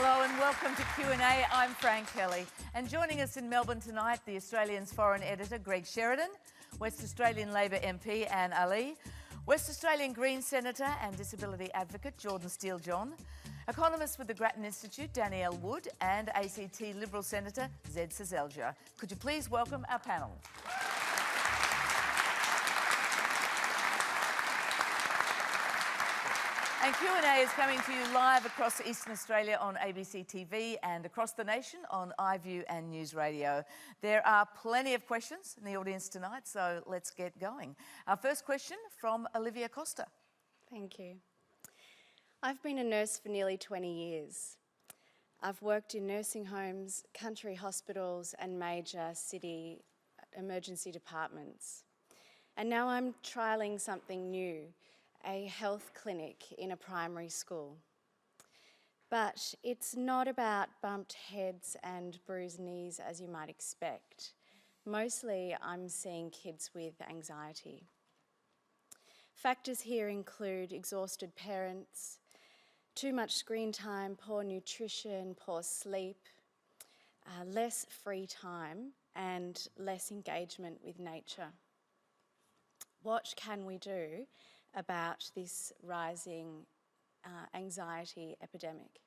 Hello and welcome to Q&A. I'm Fran Kelly. And joining us in Melbourne tonight, the Australian's foreign editor, Greg Sheridan, West Australian Labor MP, Anne Ali, West Australian Greens Senator and disability advocate, Jordon Steele-John, economist with the Grattan Institute, Danielle Wood, and ACT Liberal Senator, Seselja. Could you please welcome our panel? And Q&A is coming to you live across Eastern Australia on ABC TV and across the nation on iView and News Radio. There are plenty of questions in the audience tonight, so let's get going. Our first question from Olivia Costa. Thank you. I've been a nurse for nearly 20 years. I've worked in nursing homes, country hospitals and major city emergency departments. And now I'm trialling something new, a health clinic in a primary school. But it's not about bumped heads and bruised knees as you might expect. Mostly I'm seeing kids with anxiety. Factors here include exhausted parents, too much screen time, poor nutrition, poor sleep, less free time and less engagement with nature. What can we do about this rising anxiety epidemic?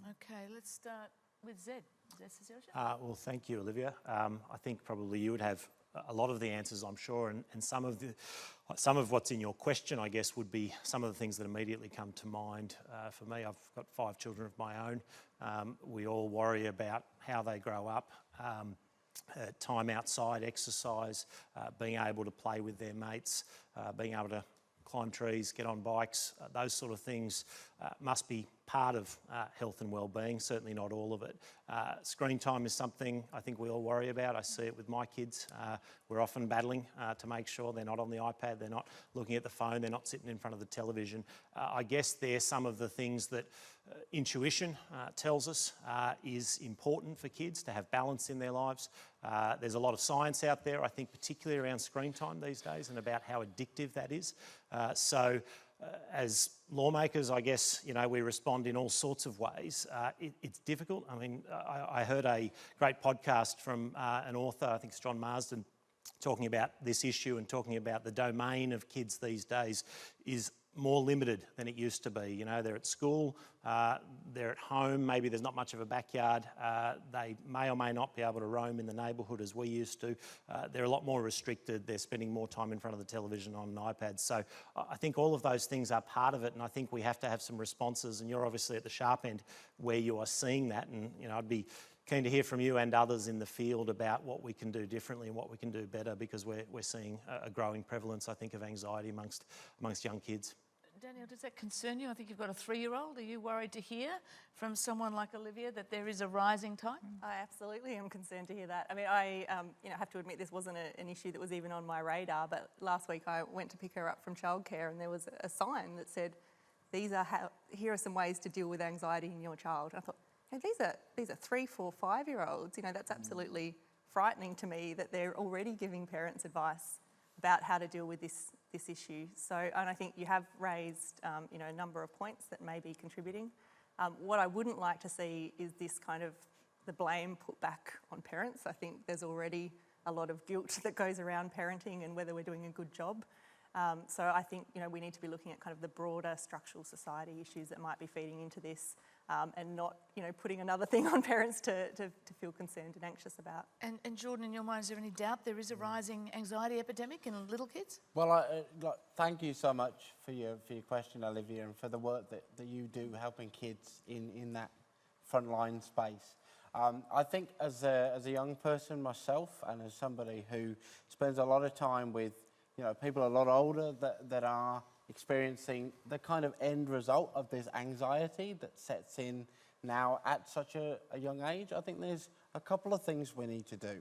Okay, let's start with Seselja. Well, thank you, Olivia. I think probably you would have a lot of the answers, I'm sure, and some of what's in your question, I guess, would be some of the things that immediately come to mind. For me, I've got 5 children of my own. We all worry about how they grow up. Time outside, exercise, being able to play with their mates, being able to climb trees, get on bikes, those sort of things must be part of health and well-being, certainly not all of it. Screen time is something I think we all worry about. I see it with my kids. We're often battling to make sure they're not on the iPad, they're not looking at the phone, they're not sitting in front of the television. I guess they're some of the things that intuition tells us is important for kids to have balance in their lives. There's a lot of science out there, I think, particularly around screen time these days and about how addictive that is. As lawmakers, I guess, you know, we respond in all sorts of ways. It's difficult. I mean, I heard a great podcast from an author, I think it's John Marsden, talking about this issue and talking about the domain of kids these days is more limited than it used to be. You know, they're at school, they're at home, maybe there's not much of a backyard. They may or may not be able to roam in the neighbourhood as we used to. They're a lot more restricted. They're spending more time in front of the television on an iPad. So I think all of those things are part of it, and I think we have to have some responses, and you're obviously at the sharp end where you are seeing that, and you know, I'd be keen to hear from you and others in the field about what we can do differently and what we can do better, because we're seeing a growing prevalence, I think, of anxiety amongst young kids. Danielle, does that concern you? I think you've got a 3-year-old. Are you worried to hear from someone like Olivia that there is a rising tide? I absolutely am concerned to hear that. I mean, I have to admit this wasn't an issue that was even on my radar, but last week I went to pick her up from childcare and there was a sign that said, here are some ways to deal with anxiety in your child. And I thought, hey, these are 3, 4, 5-year-olds. You know, that's absolutely frightening to me that they're already giving parents advice about how to deal with this issue. So, and I think you have raised, a number of points that may be contributing. What I wouldn't like to see is this kind of the blame put back on parents. I think there's already a lot of guilt that goes around parenting and whether we're doing a good job. So I think, we need to be looking at kind of the broader structural society issues that might be feeding into this, and not, putting another thing on parents to feel concerned and anxious about. And Jordon, in your mind, is there any doubt there is a rising anxiety epidemic in little kids? Well, thank you so much for your question, Olivia, and for the work that you do helping kids in that frontline space. I think as a young person myself, and as somebody who spends a lot of time with people a lot older that are experiencing the kind of end result of this anxiety that sets in now at such a young age, I think there's a couple of things we need to do.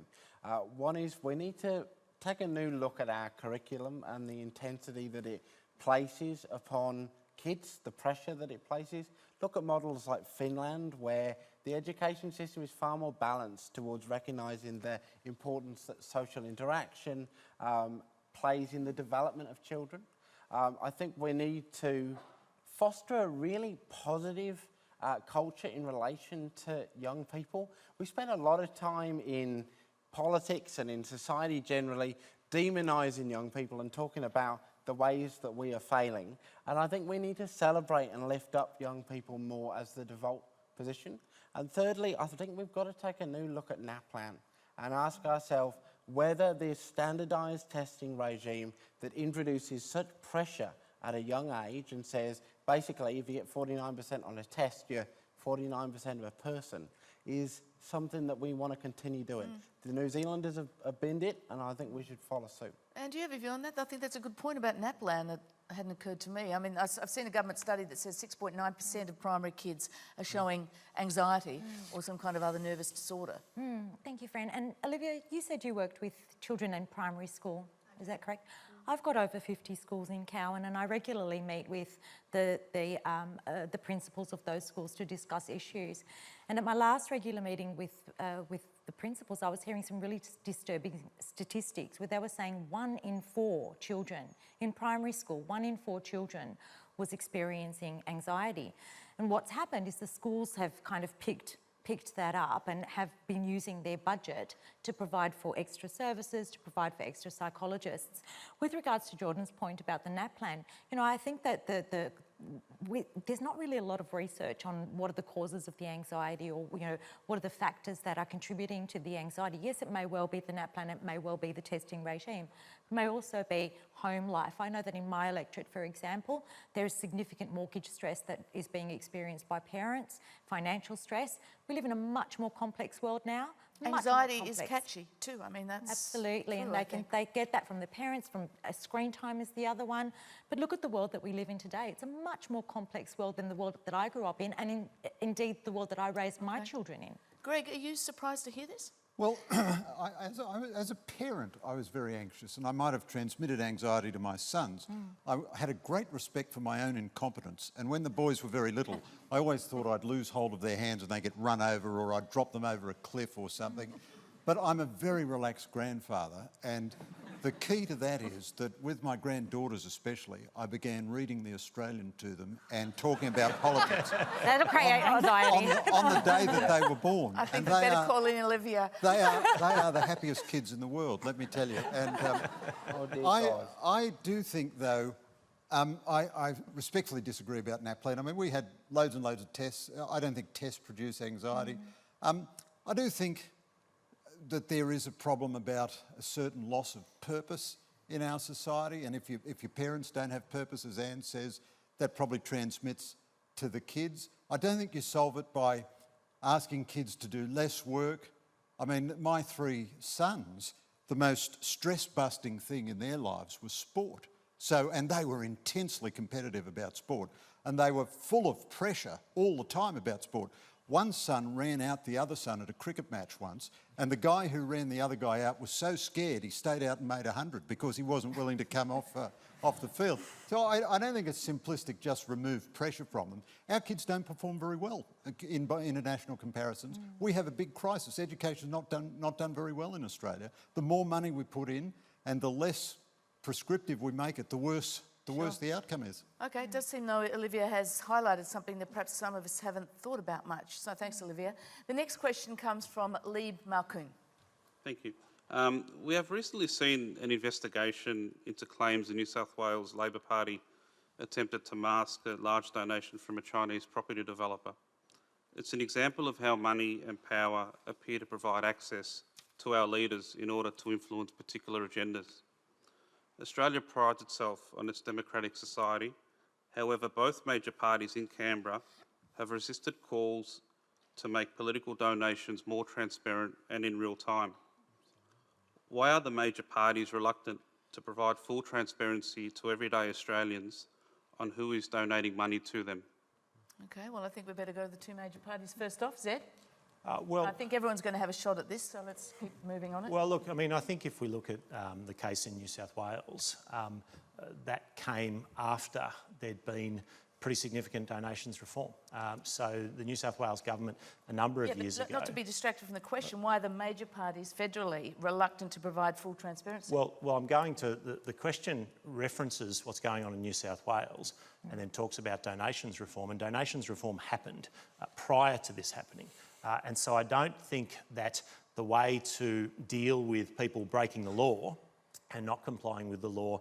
One is we need to take a new look at our curriculum and the intensity that it places upon kids, the pressure that it places. Look at models like Finland, where the education system is far more balanced towards recognising the importance that social interaction plays in the development of children. I think we need to foster a really positive culture in relation to young people. We spend a lot of time in politics and in society generally demonising young people and talking about the ways that we are failing. And I think we need to celebrate and lift up young people more as the default position. And thirdly, I think we've got to take a new look at NAPLAN and ask ourselves whether this standardised testing regime that introduces such pressure at a young age and says, basically, if you get 49% on a test, you're 49% of a person, is something that we want to continue doing. The New Zealanders have binned it, and I think we should follow suit. And do you have a view on that? I think that's a good point about NAPLAN that hadn't occurred to me. I mean, I've seen a government study that says 6.9% of primary kids are showing anxiety or some kind of other nervous disorder. Thank you, Fran. And Olivia, you said you worked with children in primary school. Is that correct? I've got over 50 schools in Cowan, and I regularly meet with the principals of those schools to discuss issues. And at my last regular meeting with the principals, I was hearing some really disturbing statistics where they were saying 1 in 4 children in primary school, 1 in 4 children was experiencing anxiety. And what's happened is the schools have kind of picked that up and have been using their budget to provide for extra services, to provide for extra psychologists. With regards to Jordon's point about the NAPLAN, you know, I think that there's not really a lot of research on what are the causes of the anxiety or, you know, what are the factors that are contributing to the anxiety. Yes, it may well be the NAPLAN, it may well be the testing regime. It may also be home life. I know that in my electorate, for example, there is significant mortgage stress that is being experienced by parents, financial stress. We live in a much more complex world now. Anxiety is catchy too. I mean, that's absolutely, true, and they get that from the parents. From screen time is the other one. But look at the world that we live in today. It's a much more complex world than the world that I grew up in, and indeed the world that I raised my children in. Greg, are you surprised to hear this? Well, as a parent, I was very anxious, and I might have transmitted anxiety to my sons. I had a great respect for my own incompetence, and when the boys were very little, I always thought I'd lose hold of their hands and they get run over, or I'd drop them over a cliff or something. But I'm a very relaxed grandfather, and the key to that is that with my granddaughters especially, I began reading The Australian to them and talking about politics. That'll create anxiety. on the day that they were born. I think we better call in Olivia. They are the happiest kids in the world, let me tell you. And I do think, though, I respectfully disagree about NAPLAN. I mean, we had loads and loads of tests. I don't think tests produce anxiety. I do think that there is a problem about a certain loss of purpose in our society, and if your parents don't have purpose, as Anne says, that probably transmits to the kids. I don't think you solve it by asking kids to do less work. I mean, my 3 sons, the most stress-busting thing in their lives was sport. And they were intensely competitive about sport, and they were full of pressure all the time about sport. One son ran out the other son at a cricket match once, and the guy who ran the other guy out was so scared he stayed out and made 100 because he wasn't willing to come off the field. So I don't think it's simplistic, just remove pressure from them. Our kids don't perform very well in international comparisons. We have a big crisis. Education's not done very well in Australia. The more money we put in and the less prescriptive we make it, the worse the outcome is. Okay, it does seem though Olivia has highlighted something that perhaps some of us haven't thought about much. So thanks, Olivia. The next question comes from Lieb Malkoon. Thank you. We have recently seen an investigation into claims the New South Wales Labor Party attempted to mask a large donation from a Chinese property developer. It's an example of how money and power appear to provide access to our leaders in order to influence particular agendas. Australia prides itself on its democratic society. However, both major parties in Canberra have resisted calls to make political donations more transparent and in real time. Why are the major parties reluctant to provide full transparency to everyday Australians on who is donating money to them? Okay, well, I think we better go to the 2 major parties first off. Zed? Well, I think everyone's going to have a shot at this, so let's keep moving on it. Well, look, I mean, I think if we look at the case in New South Wales, that came after there'd been pretty significant donations reform. So the New South Wales government, a number of years ago... Not to be distracted from the question, why are the major parties federally reluctant to provide full transparency? Well, I'm going to... The question references what's going on in New South Wales and then talks about donations reform, and donations reform happened prior to this happening. And so I don't think that the way to deal with people breaking the law and not complying with the law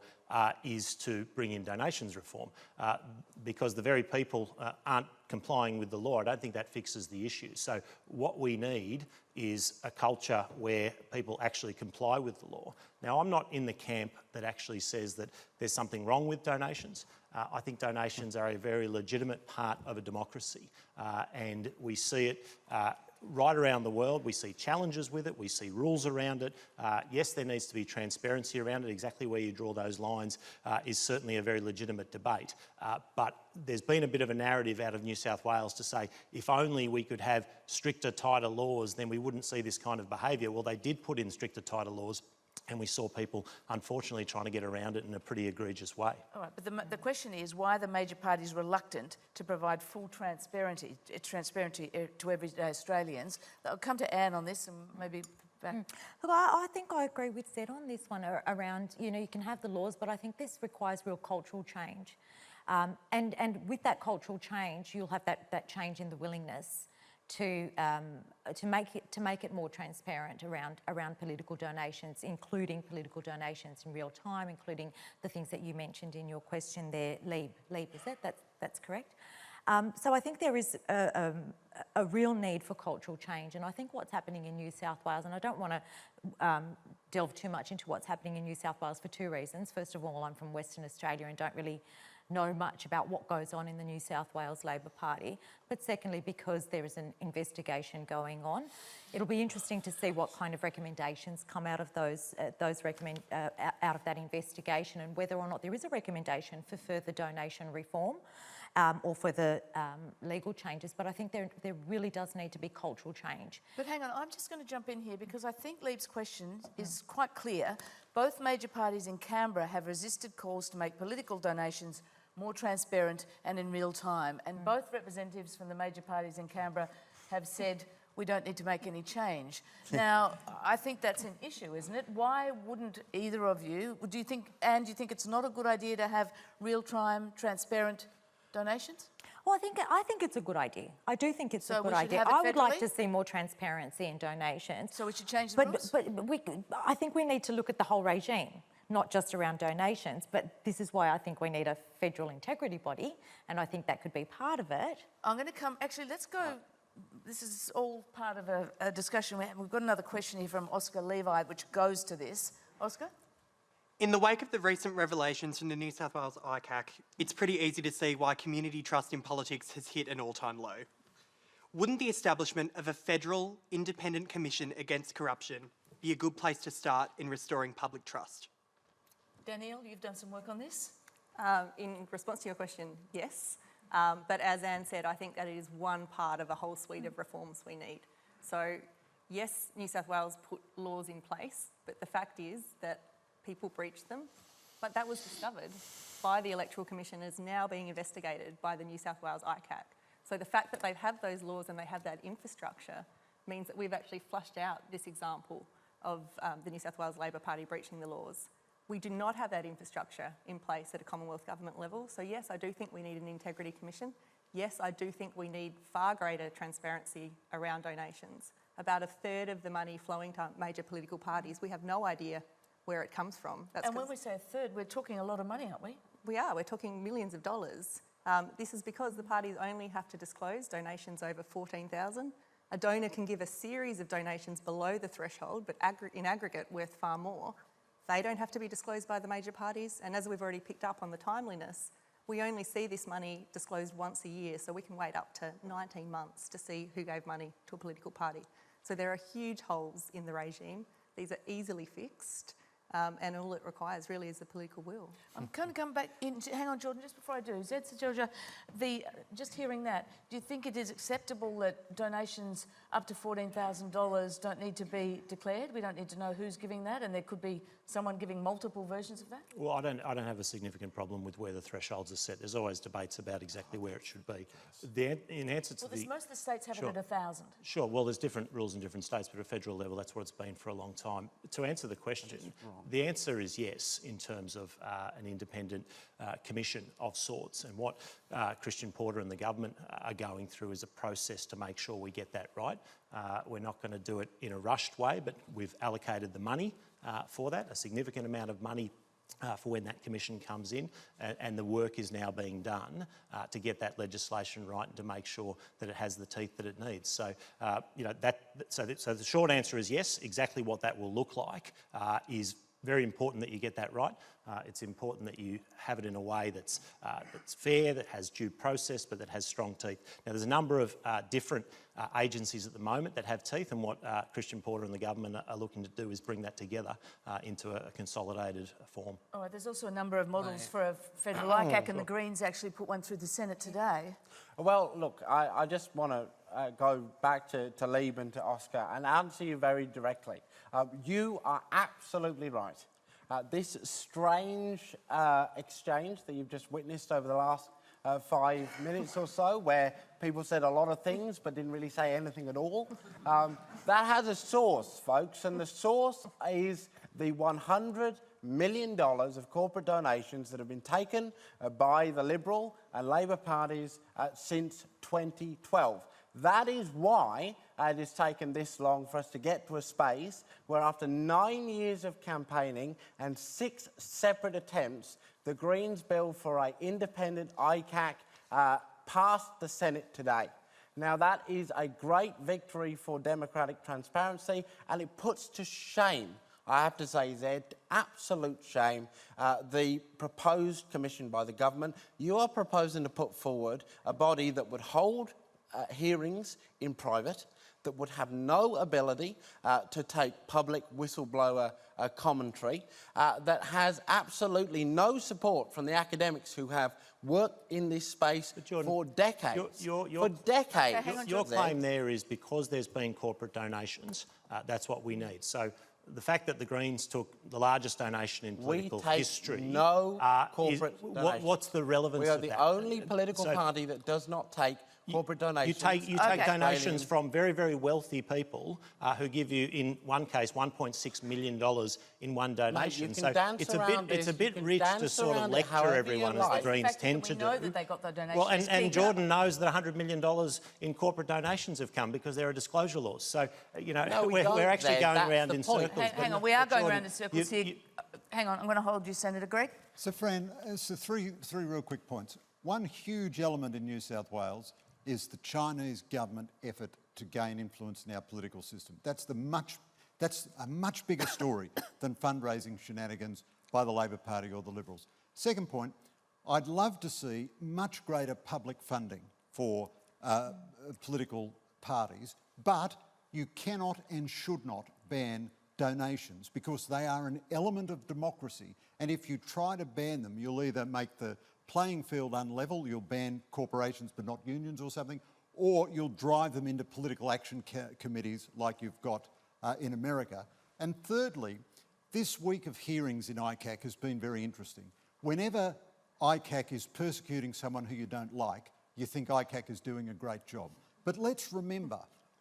is to bring in donations reform. Because the very people aren't complying with the law, I don't think that fixes the issue. So what we need is a culture where people actually comply with the law. Now, I'm not in the camp that actually says that there's something wrong with donations. I think donations are a very legitimate part of a democracy, and we see it right around the world. We see challenges with it, we see rules around it. Yes, there needs to be transparency around it. Exactly where you draw those lines is certainly a very legitimate debate. But there's been a bit of a narrative out of New South Wales to say, if only we could have stricter, tighter laws, then we wouldn't see this kind of behaviour. Well, they did put in stricter, tighter laws, and we saw people, unfortunately, trying to get around it in a pretty egregious way. All right, but the question is, why are the major parties reluctant to provide full transparency to everyday Australians? I'll come to Anne on this and maybe back. Look, I think I agree with Zed on this one around, you know, you can have the laws, but I think this requires real cultural change. And with that cultural change, you'll have that change in the willingness to make it more transparent around political donations, including political donations in real time, including the things that you mentioned in your question there, Lieb, is that's correct? So I think there is a real need for cultural change, and I think what's happening in New South Wales, and I don't want to delve too much into what's happening in New South Wales for two reasons. First of all, I'm from Western Australia and don't really know much about what goes on in the New South Wales Labor Party, but secondly because there is an investigation going on. It'll be interesting to see what kind of recommendations come out of out of that investigation, and whether or not there is a recommendation for further donation reform or further legal changes. But I think there really does need to be cultural change. But hang on, I'm just going to jump in here because I think Lieb's question is quite clear. Both major parties in Canberra have resisted calls to make political donations more transparent and in real time. And both representatives from the major parties in Canberra have said we don't need to make any change. Now, I think that's an issue, isn't it? Why wouldn't either of you, do you think it's not a good idea to have real-time, transparent donations? Well, I think it's a good idea. I do think it's a good idea. Have it I would like federally? to see more transparency in donations. So we should change the rules? But I think we need to look at the whole regime, not just around donations. But this is why I think we need a federal integrity body, and I think that could be part of it. I'm going to come... Actually, let's go... This is all part of a discussion. We've got another question here from Oscar Levi, which goes to this. Oscar? In the wake of the recent revelations from the New South Wales ICAC, it's pretty easy to see why community trust in politics has hit an all-time low. Wouldn't the establishment of a federal independent commission against corruption be a good place to start in restoring public trust? Danielle, you've done some work on this? In response to your question, yes. But as Anne said, I think that it is one part of a whole suite of reforms we need. So, yes, New South Wales put laws in place, but the fact is that people breached them. But that was discovered by the Electoral Commission, is now being investigated by the New South Wales ICAC. So the fact that they have those laws and they have that infrastructure means that we've actually flushed out this example of the New South Wales Labor Party breaching the laws. We do not have that infrastructure in place at a Commonwealth Government level. So yes, I do think we need an Integrity Commission. Yes, I do think we need far greater transparency around donations. About a third of the money flowing to major political parties, we have no idea where it comes from. And when we say a third, we're talking a lot of money, aren't we? We are. We're talking millions of dollars. This is because the parties only have to disclose donations over $14,000. A donor can give a series of donations below the threshold, but in aggregate worth far more. They don't have to be disclosed by the major parties. And as we've already picked up on the timeliness, we only see this money disclosed once a year, so we can wait up to 19 months to see who gave money to a political party. So there are huge holes in the regime. These are easily fixed. and all it requires really is the political will. I'm going to come back in. Hang on, Jordon, just before I do. Seselja, just hearing that, do you think it is acceptable that donations up to $14,000 don't need to be declared? We don't need to know who's giving that, and there could be someone giving multiple versions of that? Well, I don't have a significant problem with where the thresholds are set. There's always debates about exactly where it should be. In answer to Most of the states have it at 1,000. Sure, well, there's different rules in different states, but at a federal level, that's what it's been for a long time. To answer the question, the answer is yes, in terms of an independent commission of sorts. And what Christian Porter and the government are going through is a process to make sure we get that right. We're not going to do it in a rushed way, but we've allocated the money for that, a significant amount of money for when that commission comes in, and the work is now being done to get that legislation right and to make sure that it has the teeth that it needs. So, so the short answer is yes. Exactly what that will look like is very important that you get that right. It's important that you have it in a way that's fair, that has due process, but that has strong teeth. Now, there's a number of different agencies at the moment that have teeth, and what Christian Porter and the government are looking to do is bring that together into a consolidated form. All right, there's also a number of models for a federal ICAC, and the Greens actually put one through the Senate today. Well, look, I just want to go back to Lieb and to Oscar and answer you very directly. You are absolutely right. This strange exchange that you've just witnessed over the last 5 minutes or so, where people said a lot of things but didn't really say anything at all, that has a source, folks, and the source is the $100 million of corporate donations that have been taken by the Liberal and Labor parties since 2012. That is why it has taken this long for us to get to a space where, after 9 years of campaigning and 6 separate attempts, the Greens bill for an independent ICAC passed the Senate today. Now, that is a great victory for democratic transparency, and it puts to shame, I have to say, Zed, absolute shame, the proposed commission by the government. You are proposing to put forward a body that would hold hearings in private, that would have no ability to take public whistleblower commentary, that has absolutely no support from the academics who have worked in this space for decades. For decades. Your claim there is because there's been corporate donations, that's what we need. So the fact that the Greens took the largest donation in political history... no corporate donations. What's the relevance of that? We are the only political party that does not take corporate donations. You take donations from very, very wealthy people who give you, in one case, $1.6 million in one donation. Mate, so it's a bit rich to sort of lecture everyone, as the Greens tend to do. We know that they got the donations. Well, and Jordon knows that $100 million in corporate donations have come because there are disclosure laws. So, we're actually going around in circles. Hang on, we are going around in circles here. Hang on, I'm going to hold you, Senator Greg. So, Fran, so three real quick points. One huge element in New South Wales is the Chinese government effort to gain influence in our political system. That's a much bigger story than fundraising shenanigans by the Labor Party or the Liberals. Second point, I'd love to see much greater public funding for political parties, but you cannot and should not ban donations because they are an element of democracy, and if you try to ban them, you'll either make the playing field unlevel, you'll ban corporations but not unions or something, or you'll drive them into political action committees like you've got in America. And thirdly, this week of hearings in ICAC has been very interesting. Whenever ICAC is persecuting someone who you don't like, you think ICAC is doing a great job. But let's remember,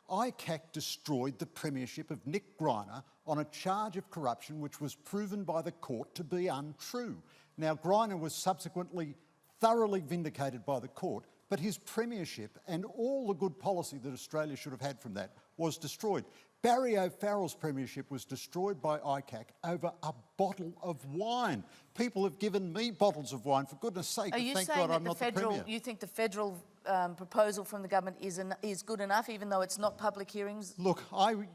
ICAC destroyed the premiership of Nick Greiner on a charge of corruption which was proven by the court to be untrue. Now, Greiner was subsequently thoroughly vindicated by the court, but his premiership and all the good policy that Australia should have had from that was destroyed. Barry O'Farrell's premiership was destroyed by ICAC over a bottle of wine. People have given me bottles of wine, for goodness sake. Are you thank saying God that I'm not the Premier. you think the federal proposal from the government is good enough, even though it's not public hearings? Look,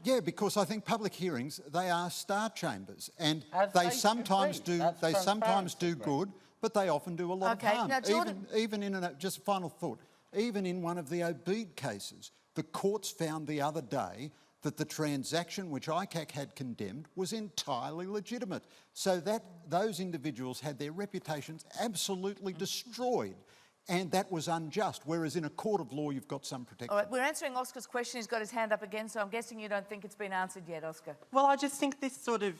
yeah, because I think public hearings, they are star chambers, and they sometimes do good, but they often do a lot of harm. Now, Jordon... Even in just a final thought, even in one of the Obede cases, the courts found the other day that the transaction which ICAC had condemned was entirely legitimate, so that those individuals had their reputations absolutely destroyed, and that was unjust, whereas in a court of law you've got some protection. All right, we're answering Oscar's question. He's got his hand up again, so I'm guessing you don't think it's been answered yet, Oscar. Well, I just think this sort of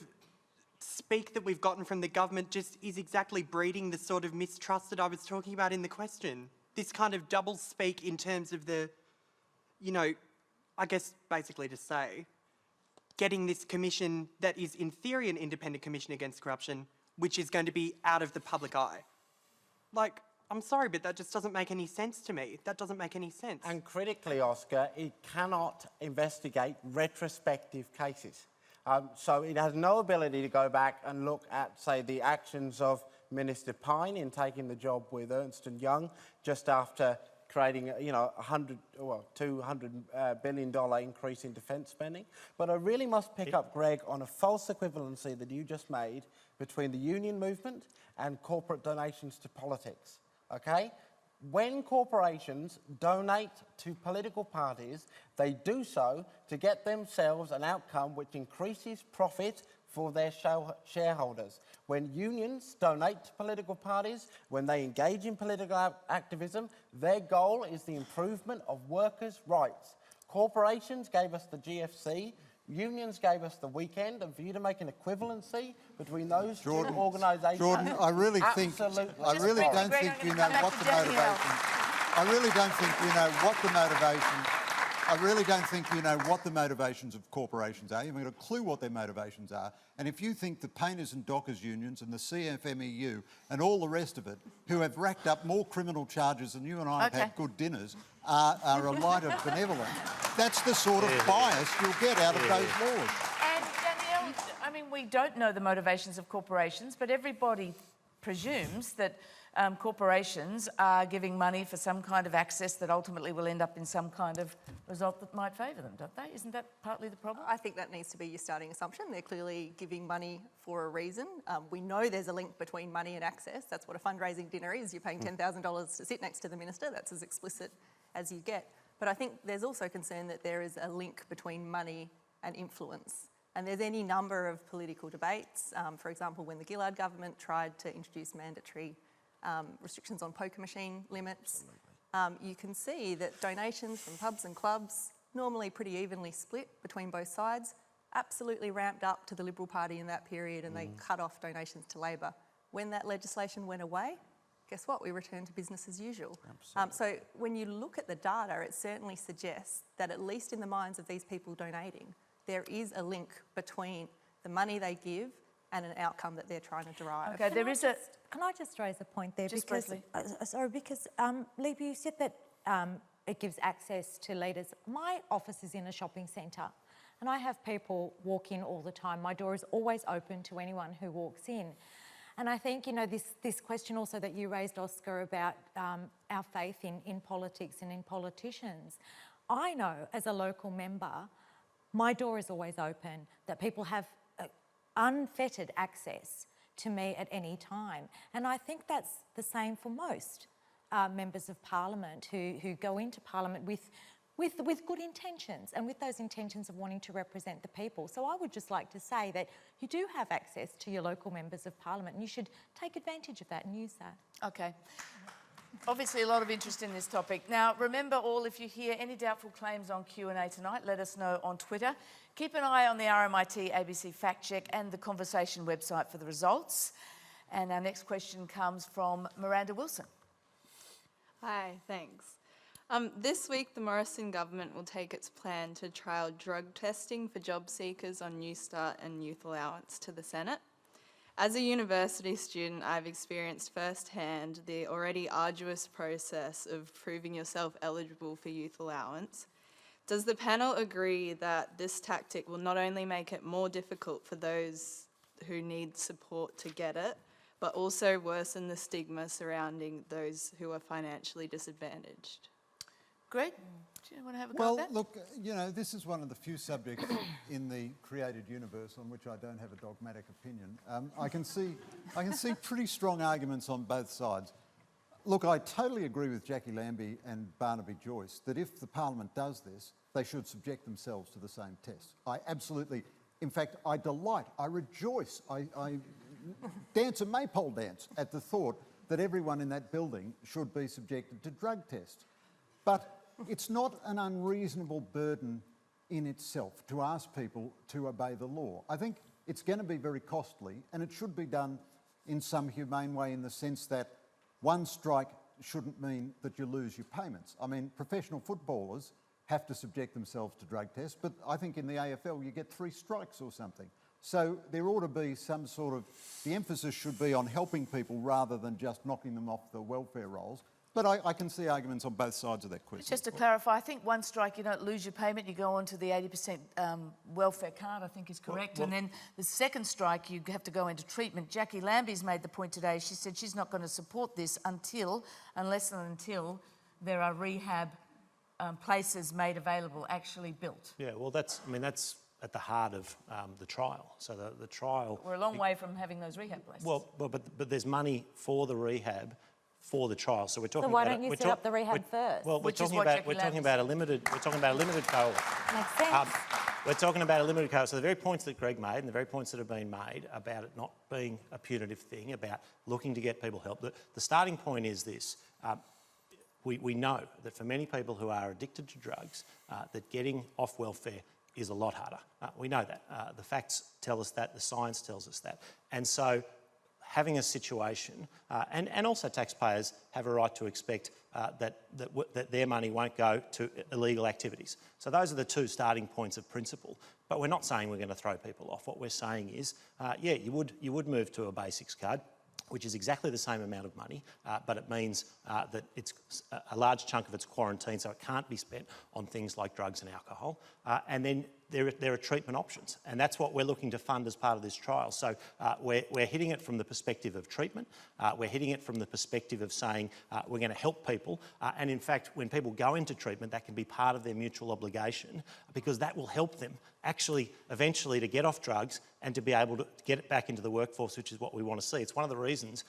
speak that we've gotten from the government just is exactly breeding the sort of mistrust that I was talking about in the question. This kind of double speak in terms of the, you know, I guess basically to say, getting this commission that is in theory an independent commission against corruption, which is going to be out of the public eye. Like, I'm sorry, but that just doesn't make any sense to me. That doesn't make any sense. And critically, Oscar, it cannot investigate retrospective cases. So it has no ability to go back and look at, say, the actions of Minister Pine in taking the job with Ernst & Young just after creating, you know, $200 billion increase in defence spending. But I really must pick up, Greg, on a false equivalency that you just made between the union movement and corporate donations to politics, okay? When corporations donate to political parties, they do so to get themselves an outcome which increases profit for their shareholders. When unions donate to political parties, when they engage in political activism, their goal is the improvement of workers' rights. Corporations gave us the GFC, unions gave us the weekend, and for you to make an equivalency between those two organisations... Jordan, I really don't think you know what the motivation... I really don't think you know what the motivation... I really don't think you know what the motivations of corporations are. You haven't got a clue what their motivations are. And if you think the painters and dockers unions and the CFMEU and all the rest of it, who have racked up more criminal charges than you and I have had good dinners, are a light of benevolence, that's the sort of bias you'll get out of those laws. And Danielle, I mean, we don't know the motivations of corporations, but everybody presumes that corporations are giving money for some kind of access that ultimately will end up in some kind of result that might favour them, don't they? Isn't that partly the problem? I think that needs to be your starting assumption. They're clearly giving money for a reason. We know there's a link between money and access. That's what a fundraising dinner is. You're paying $10,000 to sit next to the minister. That's as explicit as you get. But I think there's also concern that there is a link between money and influence. And there's any number of political debates. For example, when the Gillard government tried to introduce mandatory restrictions on poker machine limits, you can see that donations from pubs and clubs, normally pretty evenly split between both sides, absolutely ramped up to the Liberal Party in that period, and they cut off donations to Labor. When that legislation went away, guess what? We returned to business as usual. So when you look at the data, it certainly suggests that at least in the minds of these people donating, there is a link between the money they give and an outcome that they're trying to derive. Okay, Can I just raise a point there? Just because, briefly. Because Libby, you said that it gives access to leaders. My office is in a shopping centre, and I have people walk in all the time. My door is always open to anyone who walks in. And I think, you know, this question also that you raised, Oscar, about our faith in politics and in politicians. I know, as a local member, my door is always open, that people have unfettered access to me at any time. And I think that's the same for most members of Parliament who go into Parliament with good intentions and with those intentions of wanting to represent the people. So I would just like to say that you do have access to your local members of Parliament, and you should take advantage of that and use that. Okay. Obviously a lot of interest in this topic. Now, remember all, if you hear any doubtful claims on Q&A tonight, let us know on Twitter. Keep an eye on the RMIT ABC Fact Check and the Conversation website for the results. And our next question comes from Miranda Wilson. Hi, thanks. This week, the Morrison government will take its plan to trial drug testing for job seekers on New Start and Youth Allowance to the Senate. As a university student, I've experienced firsthand the already arduous process of proving yourself eligible for youth allowance. Does the panel agree that this tactic will not only make it more difficult for those who need support to get it, but also worsen the stigma surrounding those who are financially disadvantaged? Greg, do you want to have a go at that? Well, look, you know, this is one of the few subjects in the created universe on which I don't have a dogmatic opinion. I can see pretty strong arguments on both sides. look, I totally agree with Jackie Lambie and Barnaby Joyce that if the Parliament does this, they should subject themselves to the same test. I absolutely, in fact, I delight, I rejoice, I dance a maypole dance at the thought that everyone in that building should be subjected to drug tests. But it's not an unreasonable burden in itself to ask people to obey the law. I think it's going to be very costly, and it should be done in some humane way, in the sense that one strike shouldn't mean that you lose your payments. I mean, professional footballers have to subject themselves to drug tests, but I think in the AFL you get 3 strikes or something. So there ought to be some sort of, the emphasis should be on helping people rather than just knocking them off the welfare rolls. But I can see arguments on both sides of that question. Just to clarify, I think 1 strike, you don't lose your payment, you go on to the 80% welfare card, I think is correct. And then the 2nd strike, you have to go into treatment. Jackie Lambie's made the point today, she said she's not going to support this unless and until there are rehab places made available, actually built. Yeah, well, that's at the heart of the trial. So the trial... We're a long way from having those rehab places. Well, but there's money for the rehab for the trial. So we're talking. So why don't you set up the rehab first? Well, we're talking about a limited cohort. Makes sense. We're talking about a limited cohort. So the very points that Greg made and the very points that have been made about it not being a punitive thing, about looking to get people help. The starting point is this. We know that for many people who are addicted to drugs, that getting off welfare is a lot harder. We know that. The facts tell us that. The science tells us that. And so having a situation, and also taxpayers have a right to expect that their money won't go to illegal activities. So those are the 2 starting points of principle. But we're not saying we're going to throw people off. What we're saying is, yeah, you would move to a basics card, which is exactly the same amount of money, but it means that it's a large chunk of it's quarantined, so it can't be spent on things like drugs and alcohol. And then there are treatment options, and that's what we're looking to fund as part of this trial. So we're hitting it from the perspective of treatment. We're hitting it from the perspective of saying we're going to help people. And in fact, when people go into treatment, that can be part of their mutual obligation, because that will help them actually eventually to get off drugs and to be able to get it back into the workforce, which is what we want to see. It's one of the reasons,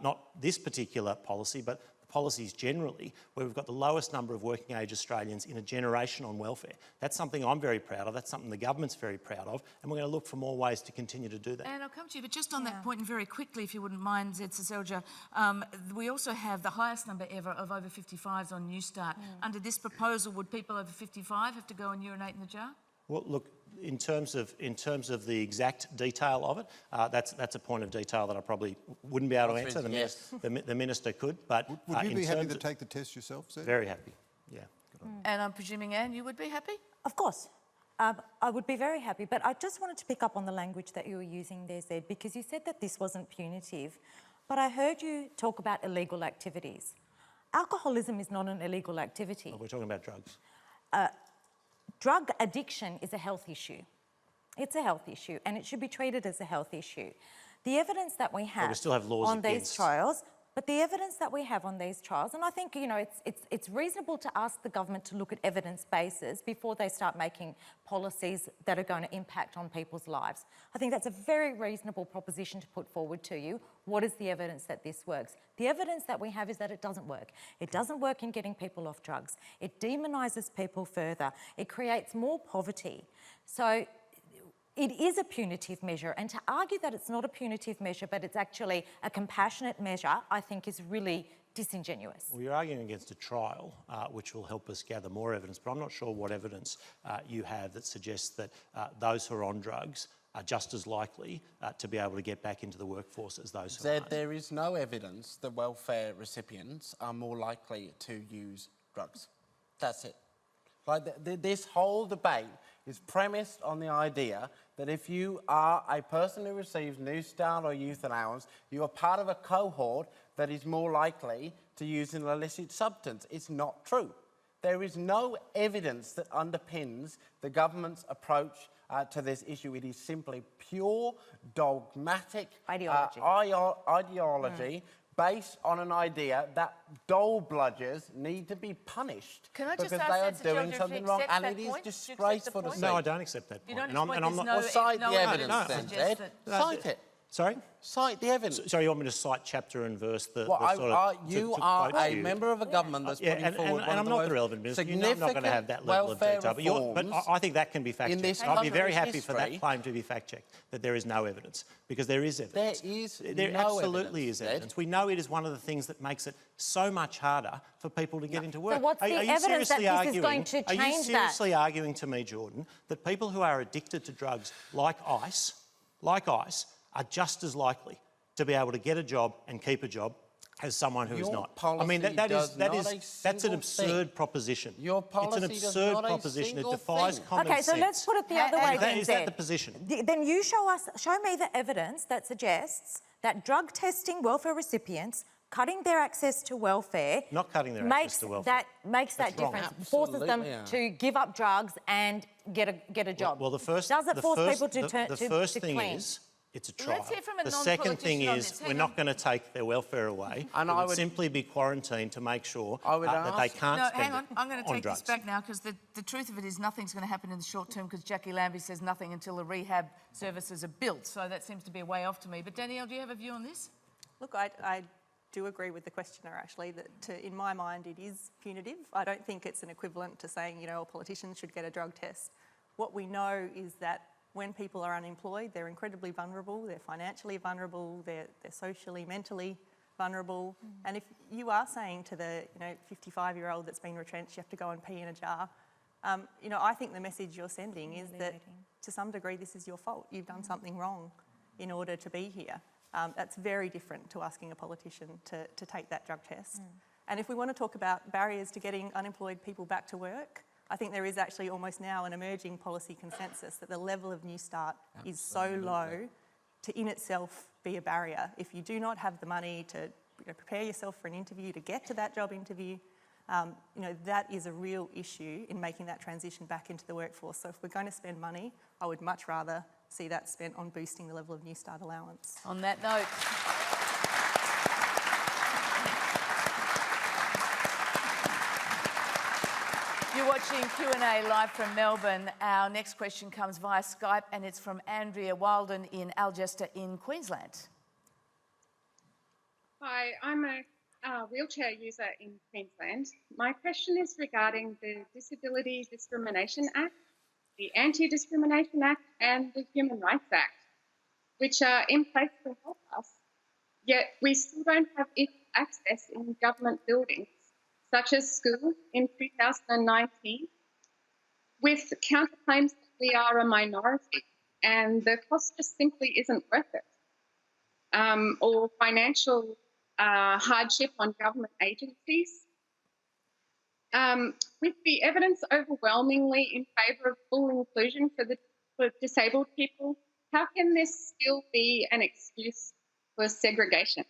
not this particular policy, but policies generally, where we've got the lowest number of working age Australians in a generation on welfare. That's something I'm very proud of, that's something the government's very proud of, and we're going to look for more ways to continue to do that. And I'll come to you, but just on that point, and very quickly, if you wouldn't mind, Seselja, we also have the highest number ever of over 55s on New Start. Under this proposal, would people over 55 have to go and urinate in the jar? Well, look, in terms of the exact detail of it, that's a point of detail that I probably wouldn't be able to answer. The minister could, but would you be happy to take the test yourself, Sir? Very happy. Yeah. And I'm presuming, Anne, you would be happy? Of course. I would be very happy, but I just wanted to pick up on the language that you were using there, Zed, because you said that this wasn't punitive, but I heard you talk about illegal activities. Alcoholism is not an illegal activity. Well, we're talking about drugs. Drug addiction is a health issue. It's a health issue, and it should be treated as a health issue. The evidence that we have, we still have laws on against these trials, but the evidence that we have on these trials, and I think, you know, it's reasonable to ask the government to look at evidence bases before they start making policies that are going to impact on people's lives. I think that's a very reasonable proposition to put forward to you. What is the evidence that this works? The evidence that we have is that it doesn't work. It doesn't work in getting people off drugs. It demonises people further. It creates more poverty. So it is a punitive measure, and to argue that it's not a punitive measure but it's actually a compassionate measure, I think is really disingenuous. Well, you're arguing against a trial, which will help us gather more evidence, but I'm not sure what evidence you have that suggests that those who are on drugs are just as likely to be able to get back into the workforce as those who aren't. There is no evidence that welfare recipients are more likely to use drugs. That's it. Like this whole debate is premised on the idea that if you are a person who receives New Start or youth allowance, you are part of a cohort that is more likely to use an illicit substance. It's not true. There is no evidence that underpins the government's approach to this issue. It is simply pure dogmatic ideology based on an idea that dole bludgers need to be punished because they are doing something wrong, and it is disgraceful to see. No, I don't accept that point. You don't accept Cite the evidence then, Ed. Cite it. Sorry? Cite the evidence. Sorry, you want me to cite chapter and verse? You are a member of a government that's putting forward and I'm not the relevant minister. You know I'm not going to have that level of detail. But I think that can be fact-checked. I'd be very happy for that claim to be fact-checked, that there is no evidence, because there is evidence. There absolutely is evidence. We know it is one of the things that makes it so much harder for people to get into work. So what's the evidence that this is going to change that? Are you seriously arguing to me, Jordon, that people who are addicted to drugs like ice, are just as likely to be able to get a job and keep a job as someone who is not? I mean, that's an absurd proposition. Your policy it's an absurd proposition. It defies common sense. Okay, so let's put it the other way then. Is that the position? Then you show me the evidence that suggests that drug testing welfare recipients, cutting their access to welfare, not cutting their access to welfare, makes that difference. Forces them to give up drugs and get a job. Well, does it force people to turn to clean? The first thing is, it's a trial. Let's hear from a the second thing non-politician is we're not going to take their welfare away. And I would simply be quarantined to make sure that they can't spend hang on. I'm going to take drugs. this back now, because the truth of it is nothing's going to happen in the short term, because Jackie Lambie says nothing until the rehab services are built. So that seems to be a way off to me. But Danielle, do you have a view on this? Look, I do agree with the questioner, actually, that in my mind it is punitive. I don't think it's an equivalent to saying, you know, all politicians should get a drug test. What we know is that when people are unemployed, they're incredibly vulnerable, they're financially vulnerable, they're socially, mentally vulnerable. And if you are saying to the 55-year-old that's been retrenched, you have to go and pee in a jar, I think the message you're sending is that to some degree this is your fault. You've done something wrong in order to be here. That's very different to asking a politician to take that drug test. And if we want to talk about barriers to getting unemployed people back to work, I think there is actually almost now an emerging policy consensus that the level of New Start is so low to in itself be a barrier. If you do not have the money to prepare yourself for an interview, to get to that job interview, that is a real issue in making that transition back into the workforce. So if we're going to spend money, I would much rather see that spent on boosting the level of New Start allowance. On that note... You're watching Q&A live from Melbourne. Our next question comes via Skype, and it's from Andrea Wilden in Algester in Queensland. Hi, I'm a wheelchair user in Queensland. My question is regarding the Disability Discrimination Act, the Anti-Discrimination Act and the Human Rights Act, which are in place to help us, yet we still don't have equal access in government buildings, such as schools in 2019, with counterclaims that we are a minority and the cost just simply isn't worth it, or financial hardship on government agencies. With the evidence overwhelmingly in favour of full inclusion for disabled people, how can this still be an excuse for segregation?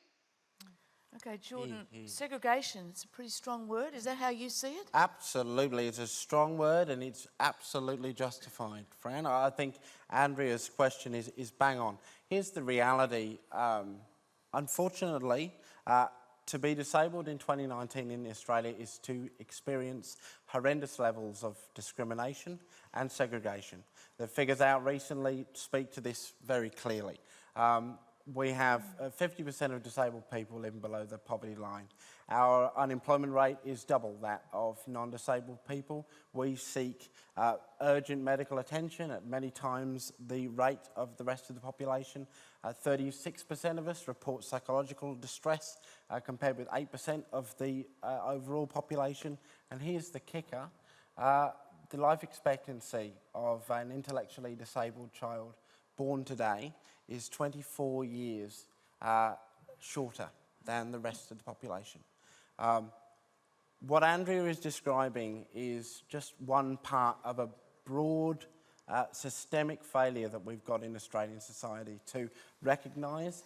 Okay, Jordon, segregation, it's a pretty strong word. Is that how you see it? Absolutely. It's a strong word and it's absolutely justified, Fran. I think Andrea's question is bang on. Here's the reality. Unfortunately, to be disabled in 2019 in Australia is to experience horrendous levels of discrimination and segregation. The figures out recently speak to this very clearly. We have 50% of disabled people living below the poverty line. Our unemployment rate is double that of non-disabled people. We seek urgent medical attention at many times the rate of the rest of the population. 36% of us report psychological distress compared with 8% of the overall population. And here's the kicker. The life expectancy of an intellectually disabled child born today is 24 years shorter than the rest of the population. What Andrea is describing is just one part of a broad systemic failure that we've got in Australian society to recognise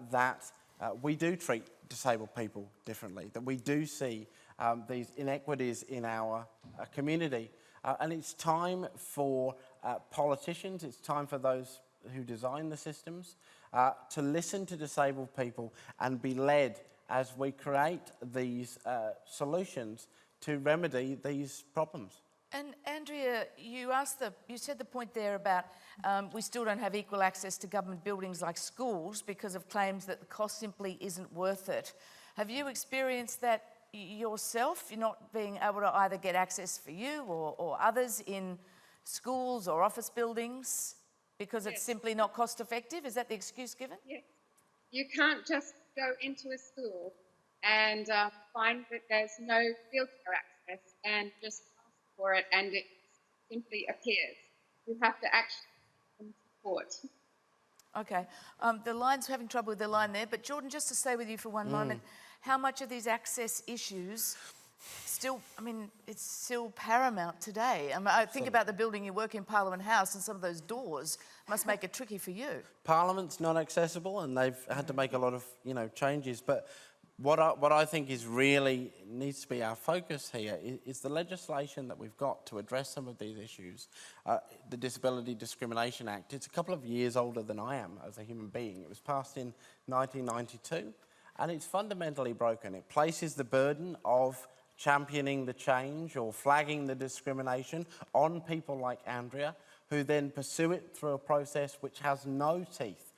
that we do treat disabled people differently, that we do see these inequities in our community. And it's time for politicians, it's time for those who design the systems to listen to disabled people and be led as we create these solutions to remedy these problems. And Andrea, you said the point there about we still don't have equal access to government buildings like schools because of claims that the cost simply isn't worth it. Have you experienced that yourself? You're not being able to either get access for you or others in schools or office buildings because it's simply not cost effective? Is that the excuse given? Yes. You can't just go into a school and find that there's no wheelchair access and just ask for it and it simply appears. You have to actually get some support. Okay. The line's having trouble with the line there, but Jordon, just to stay with you for one moment, how much of these access issues it's still paramount today? I think about the building you work in, Parliament House, and some of those doors must make it tricky for you. Parliament's not accessible, and they've had to make a lot of, changes. But what I think is really needs to be our focus here is the legislation that we've got to address some of these issues. The Disability Discrimination Act. It's a couple of years older than I am as a human being. It was passed in 1992, and it's fundamentally broken. It places the burden of championing the change or flagging the discrimination on people like Andrea, who then pursue it through a process which has no teeth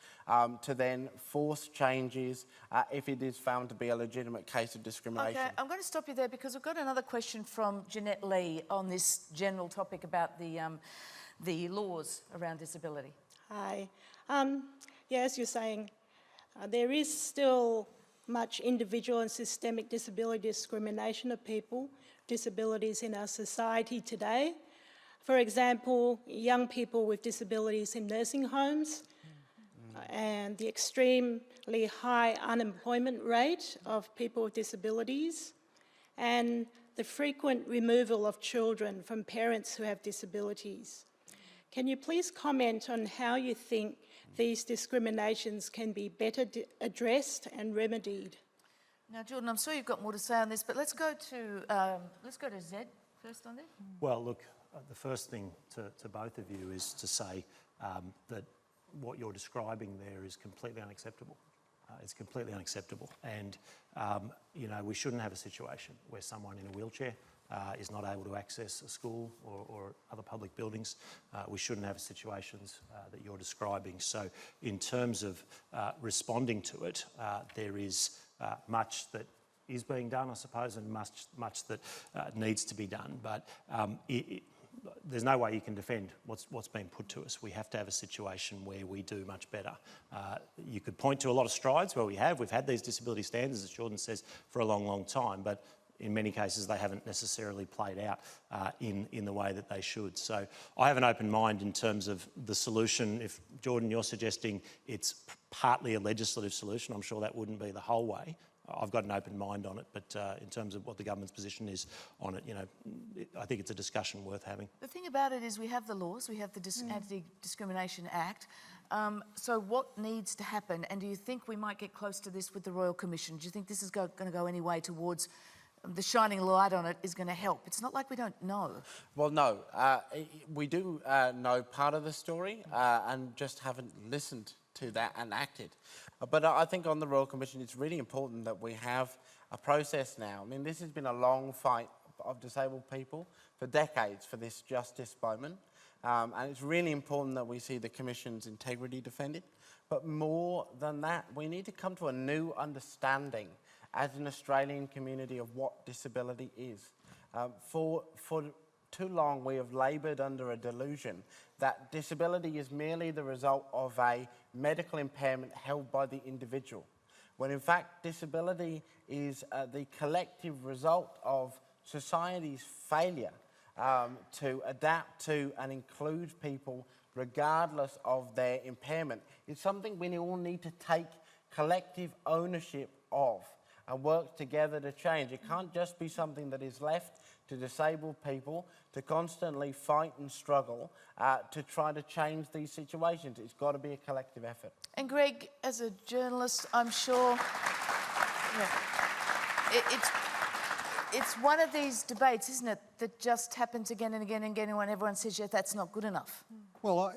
to then force changes if it is found to be a legitimate case of discrimination. Okay, I'm going to stop you there because we've got another question from Jeanette Lee on this general topic about the laws around disability. Hi. As you're saying, there is still much individual and systemic disability discrimination of people with disabilities in our society today. For example, young people with disabilities in nursing homes and the extremely high unemployment rate of people with disabilities and the frequent removal of children from parents who have disabilities. Can you please comment on how you think these discriminations can be better addressed and remedied? Now, Jordon, I'm sure you've got more to say on this, but let's go to Zed first on this. Well, look, the first thing to both of you is to say that what you're describing there is completely unacceptable. It's completely unacceptable, and we shouldn't have a situation where someone in a wheelchair is not able to access a school or other public buildings. We shouldn't have situations that you're describing. So in terms of responding to it, there is much that is being done, I suppose, and much that needs to be done. But there's no way you can defend what's been put to us. We have to have a situation where we do much better. You could point to a lot of strides where we've had these disability standards, as Jordon says, for a long, long time, but in many cases they haven't necessarily played out in the way that they should. So I have an open mind in terms of the solution. If, Jordon, you're suggesting it's partly a legislative solution, I'm sure that wouldn't be the whole way. I've got an open mind on it, but in terms of what the government's position is on it, I think it's a discussion worth having. The thing about it is we have the laws, we have the Anti-Discrimination Act. So what needs to happen? And do you think we might get close to this with the Royal Commission? Do you think this is going to go any way towards the shining light on it is going to help? It's not like we don't know. Well, no. We do know part of the story and just haven't listened to that and acted. But I think on the Royal Commission, it's really important that we have a process now. I mean, this has been a long fight of disabled people for decades for this justice moment. And it's really important that we see the Commission's integrity defended. But more than that, we need to come to a new understanding as an Australian community of what disability is. For too long, we have laboured under a delusion that disability is merely the result of a medical impairment held by the individual, when in fact disability is the collective result of society's failure to adapt to and include people regardless of their impairment. It's something we all need to take collective ownership of and work together to change. It can't just be something that is left to disabled people to constantly fight and struggle to try to change these situations. It's got to be a collective effort. And Greg, as a journalist, I'm sure it's one of these debates, isn't it, that just happens again and again and again, and everyone says, yeah, that's not good enough. Well,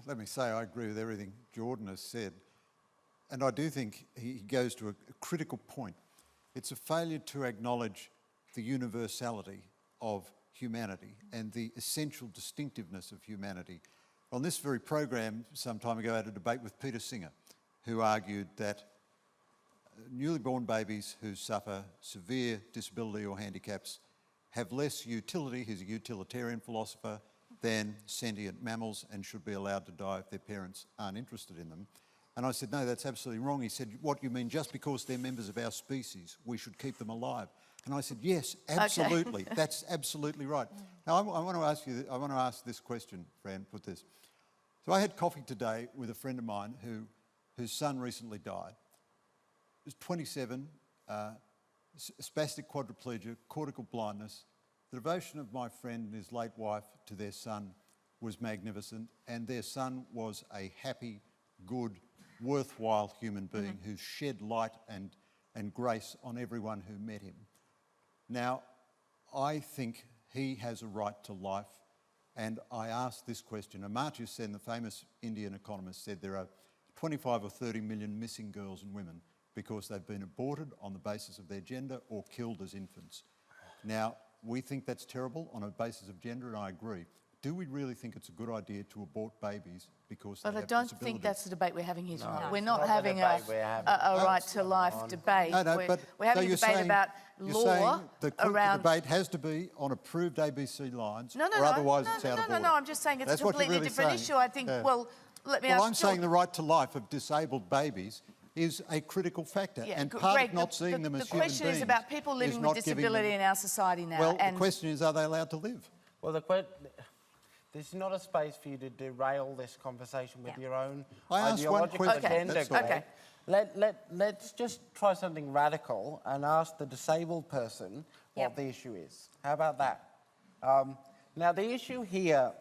let me say I agree with everything Jordon has said. And I do think he goes to a critical point. It's a failure to acknowledge the universality of humanity and the essential distinctiveness of humanity. On this very program, some time ago, I had a debate with Peter Singer, who argued that newly born babies who suffer severe disability or handicaps have less utility, he's a utilitarian philosopher, than sentient mammals and should be allowed to die if their parents aren't interested in them. And I said, no, that's absolutely wrong. He said, what, you mean just because they're members of our species, we should keep them alive? And I said, yes, absolutely. Okay. That's absolutely right. Now, I want to ask this question, Fran, put this. So I had coffee today with a friend of mine whose son recently died. He was 27, spastic quadriplegia, cortical blindness. The devotion of my friend and his late wife to their son was magnificent, and their son was a happy, good, worthwhile human being who shed light and grace on everyone who met him. Now, I think he has a right to life, and I asked this question. Amartya Sen, the famous Indian economist, said there are 25 or 30 million missing girls and women because they've been aborted on the basis of their gender or killed as infants. Now, we think that's terrible on a basis of gender, and I agree. Do we really think it's a good idea to abort babies because they have disabilities? But I don't think that's the debate we're having here tonight. No, we're not having a right to life debate. We're having a debate about law around... The debate has to be on approved ABC lines, or otherwise it's out of order. No, I'm just saying it's a completely different issue. I think, well, let me ask... Well, I'm saying the right to life of disabled babies is a critical factor, and part of not seeing them as human beings... The question is about people living with disability in our society now. Well, the question is, are they allowed to live? Well, this is not a space for you to derail this conversation with your own ideological agenda. Okay. Let's just try something radical and ask the disabled person what the issue is. How about that? Now, the issue here,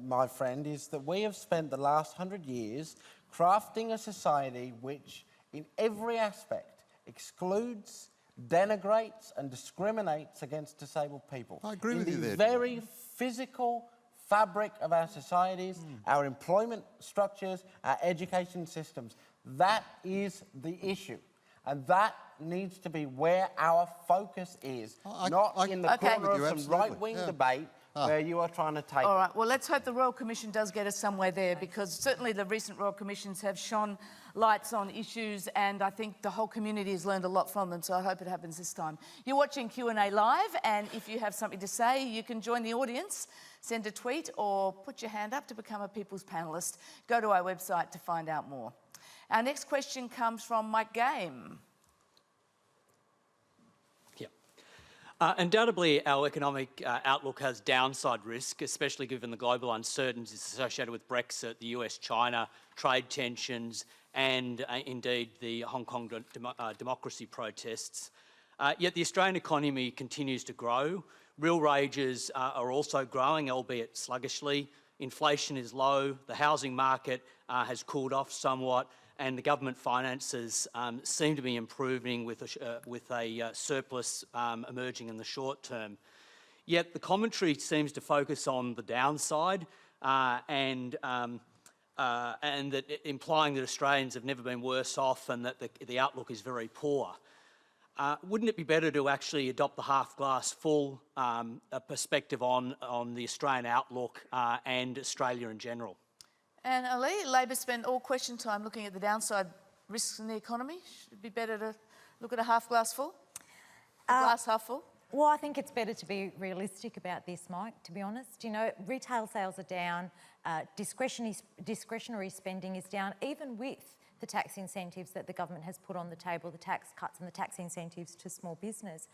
my friend, is that we have spent the last 100 years crafting a society which, in every aspect, excludes, denigrates and discriminates against disabled people. I agree with you there. In the very physical fabric of our societies, our employment structures, our education systems. That is the issue. And that needs to be where our focus is, not in the corner of some right-wing debate where you are trying to take All right, well, let's hope the Royal Commission does get us somewhere there, because certainly the recent Royal Commissions have shone lights on issues, and I think the whole community has learned a lot from them, so I hope it happens this time. You're watching Q&A Live, and if you have something to say, you can join the audience, send a tweet, or put your hand up to become a People's Panellist. Go to our website to find out more. Our next question comes from Mike Game. Undoubtedly, our economic outlook has downside risk, especially given the global uncertainties associated with Brexit, the US-China trade tensions, and indeed the Hong Kong democracy protests. Yet the Australian economy continues to grow. Real wages are also growing, albeit sluggishly. Inflation is low. The housing market has cooled off somewhat, and the government finances seem to be improving with a surplus emerging in the short term. Yet the commentary seems to focus on the downside and that implying that Australians have never been worse off and that the outlook is very poor. Wouldn't it be better to actually adopt the half-glass full perspective on the Australian outlook and Australia in general? And Ali, Labor spent all question time looking at the downside risks in the economy. Should it be better to look at a half glass full? Glass half full? Well, I think it's better to be realistic about this, Mike, to be honest. You know, retail sales are down, discretionary spending is down, even with the tax incentives that the government has put on the table, the tax cuts and the tax incentives to small business.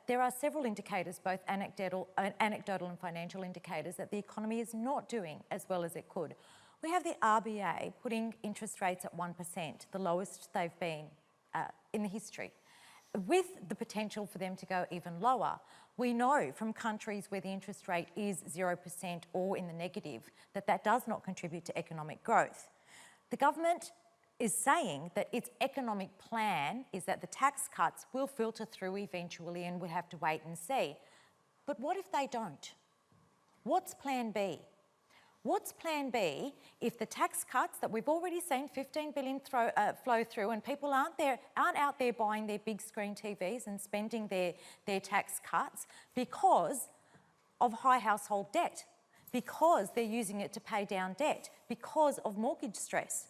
There are several indicators, both anecdotal and financial indicators, that the economy is not doing as well as it could. We have the RBA putting interest rates at 1%, the lowest they've been in the history, with the potential for them to go even lower. We know from countries where the interest rate is 0% or in the negative that that does not contribute to economic growth. The government is saying that its economic plan is that the tax cuts will filter through eventually and we'll have to wait and see. But what if they don't? What's plan B? What's plan B if the tax cuts that we've already seen 15 billion flow through and people aren't out there buying their big screen TVs and spending their tax cuts because of high household debt because they're using it to pay down debt because of mortgage stress.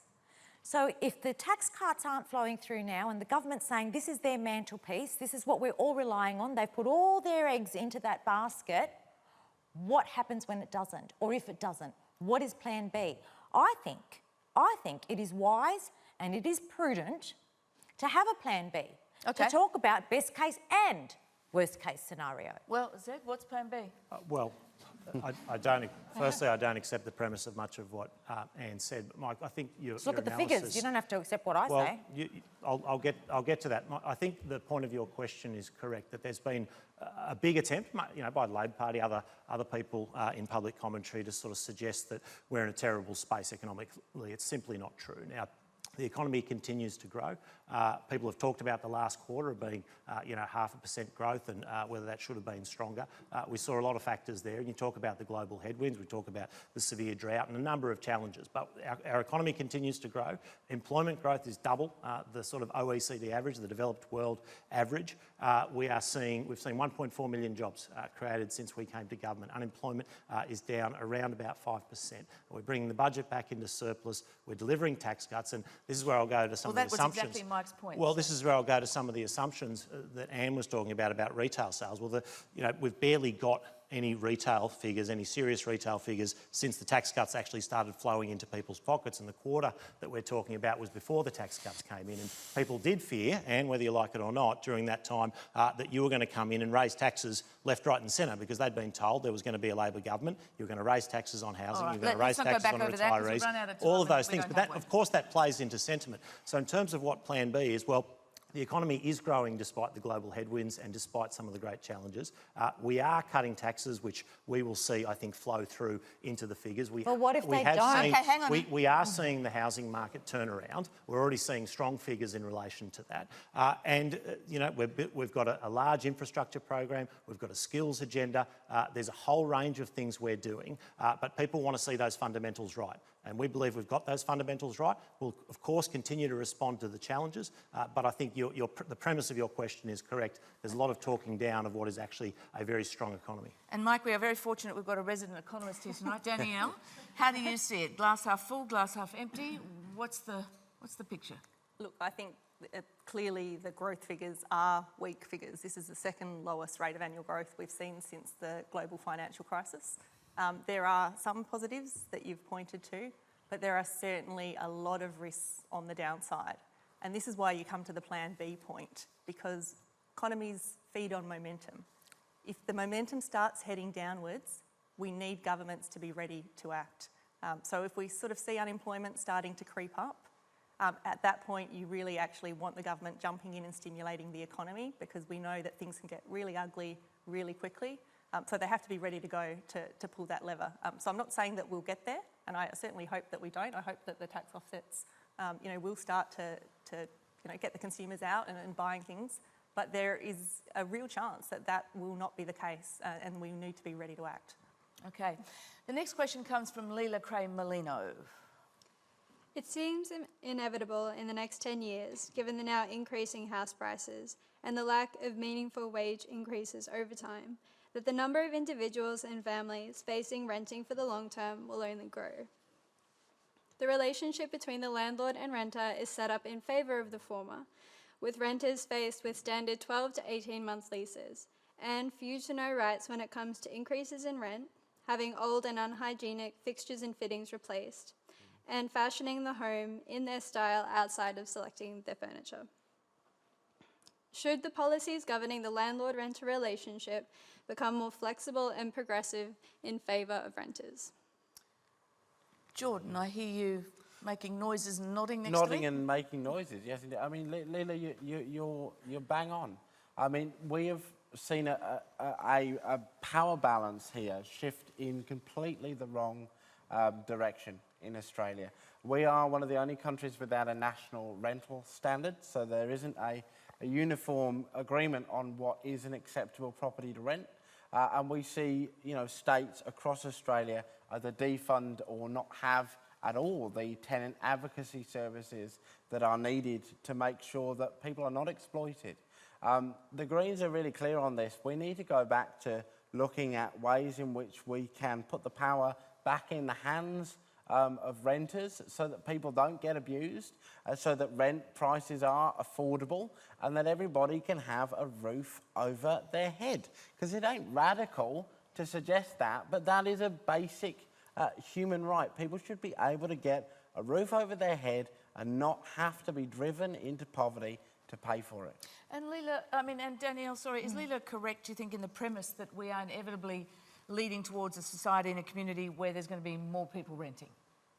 So if the tax cuts aren't flowing through now and the government's saying this is their mantelpiece, this is what we're all relying on, they've put all their eggs into that basket, what happens when it doesn't? Or if it doesn't, what is plan B? I think it is wise and it is prudent to have a plan B, to talk about best case and worst case scenario. Well, Zed, what's plan B? I don't. Firstly, I don't accept the premise of much of what Anne said. But Mike, I think Just look at the figures. You don't have to accept what I say. I'll get to that. I think the point of your question is correct. That there's been a big attempt, by the Labor Party, other people in public commentary to sort of suggest that we're in a terrible space economically. It's simply not true. Now, the economy continues to grow. People have talked about the last quarter being, 0.5% growth and whether that should have been stronger. We saw a lot of factors there, and you talk about the global headwinds, we talk about the severe drought and a number of challenges. But our economy continues to grow. Employment growth is double the sort of OECD average, the developed world average. We've seen 1.4 million jobs created since we came to government. Unemployment is down around about 5%. We're bringing the budget back into surplus. We're delivering tax cuts, and this is where I'll go to some of the assumptions. That was exactly Mike's point. Well, this is where I'll go to some of the assumptions that Anne was talking about retail sales. Well, we've barely got any retail figures, any serious retail figures, since the tax cuts actually started flowing into people's pockets. And the quarter that we're talking about was before the tax cuts came in. And people did fear, and whether you like it or not, during that time, that you were going to come in and raise taxes left, right and centre, because they'd been told there was going to be a Labor government, you were going to raise taxes on housing, you were going to raise taxes on retirees, all of those things. But that, of course, that plays into sentiment. So in terms of what plan B is, well, the economy is growing despite the global headwinds and despite some of the great challenges. We are cutting taxes, which we will see, I think, flow through into the figures. Well, what if they don't? Hang on. We are seeing the housing market turn around. We're already seeing strong figures in relation to that. We've got a large infrastructure program. We've got a skills agenda. There's a whole range of things we're doing, but people want to see those fundamentals right. And we believe we've got those fundamentals right. We'll, of course, continue to respond to the challenges, but I think the premise of your question is correct. There's a lot of talking down of what is actually a very strong economy. And Mike, we are very fortunate we've got a resident economist here tonight. Danielle, how do you see it? Glass half full, glass half empty? What's the picture? Look, I think clearly the growth figures are weak figures. This is the second lowest rate of annual growth we've seen since the global financial crisis. There are some positives that you've pointed to, but there are certainly a lot of risks on the downside. And this is why you come to the plan B point, because economies feed on momentum. If the momentum starts heading downwards, we need governments to be ready to act. So if we sort of see unemployment starting to creep up, at that point you really actually want the government jumping in and stimulating the economy, because we know that things can get really ugly really quickly. So they have to be ready to go to pull that lever. So I'm not saying that we'll get there, and I certainly hope that we don't. I hope that the tax offsets, will start to get the consumers out and buying things. But there is a real chance that that will not be the case, and we need to be ready to act. Okay. The next question comes from Leela Cray-Molino. It seems inevitable in the next 10 years, given the now increasing house prices and the lack of meaningful wage increases over time, that the number of individuals and families facing renting for the long term will only grow. The relationship between the landlord and renter is set up in favour of the former, with renters faced with standard 12 to 18 month leases and few to no rights when it comes to increases in rent, having old and unhygienic fixtures and fittings replaced, and fashioning the home in their style outside of selecting their furniture. Should the policies governing the landlord-renter relationship become more flexible and progressive in favour of renters? Jordon, I hear you making noises and nodding next to me. Nodding and making noises, yes. I mean, Leela, you're bang on. I mean, we have seen a power balance here shift in completely the wrong direction in Australia. We are one of the only countries without a national rental standard, so there isn't a uniform agreement on what is an acceptable property to rent. And we see, states across Australia either defund or not have at all the tenant advocacy services that are needed to make sure that people are not exploited. The Greens are really clear on this. We need to go back to looking at ways in which we can put the power back in the hands of renters so that people don't get abused, so that rent prices are affordable and that everybody can have a roof over their head. Because it ain't radical to suggest that, but that is a basic human right. People should be able to get a roof over their head and not have to be driven into poverty to pay for it. And Danielle, is Leila correct, do you think, in the premise that we are inevitably leading towards a society and a community where there's going to be more people renting?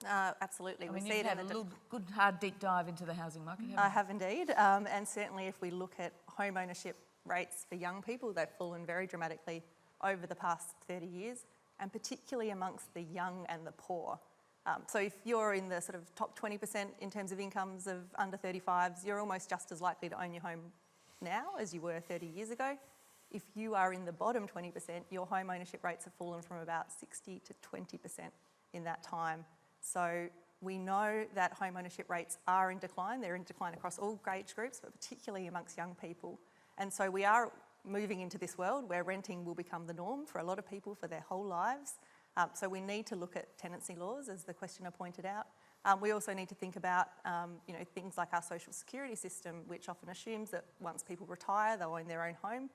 Absolutely. We see it in a little good hard deep dive into the housing market. I have indeed, and certainly if we look at home ownership rates for young people, they've fallen very dramatically over the past 30 years, and particularly amongst the young and the poor. So if you're in the sort of top 20% in terms of incomes of under 35s, you're almost just as likely to own your home now as you were 30 years ago. If you are in the bottom 20%, your home ownership rates have fallen from about 60 to 20% in that time. So we know that home ownership rates are in decline. They're in decline across all age groups, but particularly amongst young people. And so we are moving into this world where renting will become the norm for a lot of people for their whole lives. So we need to look at tenancy laws, as the questioner pointed out. We also need to think about things like our social security system, which often assumes that once people retire, they'll own their own home.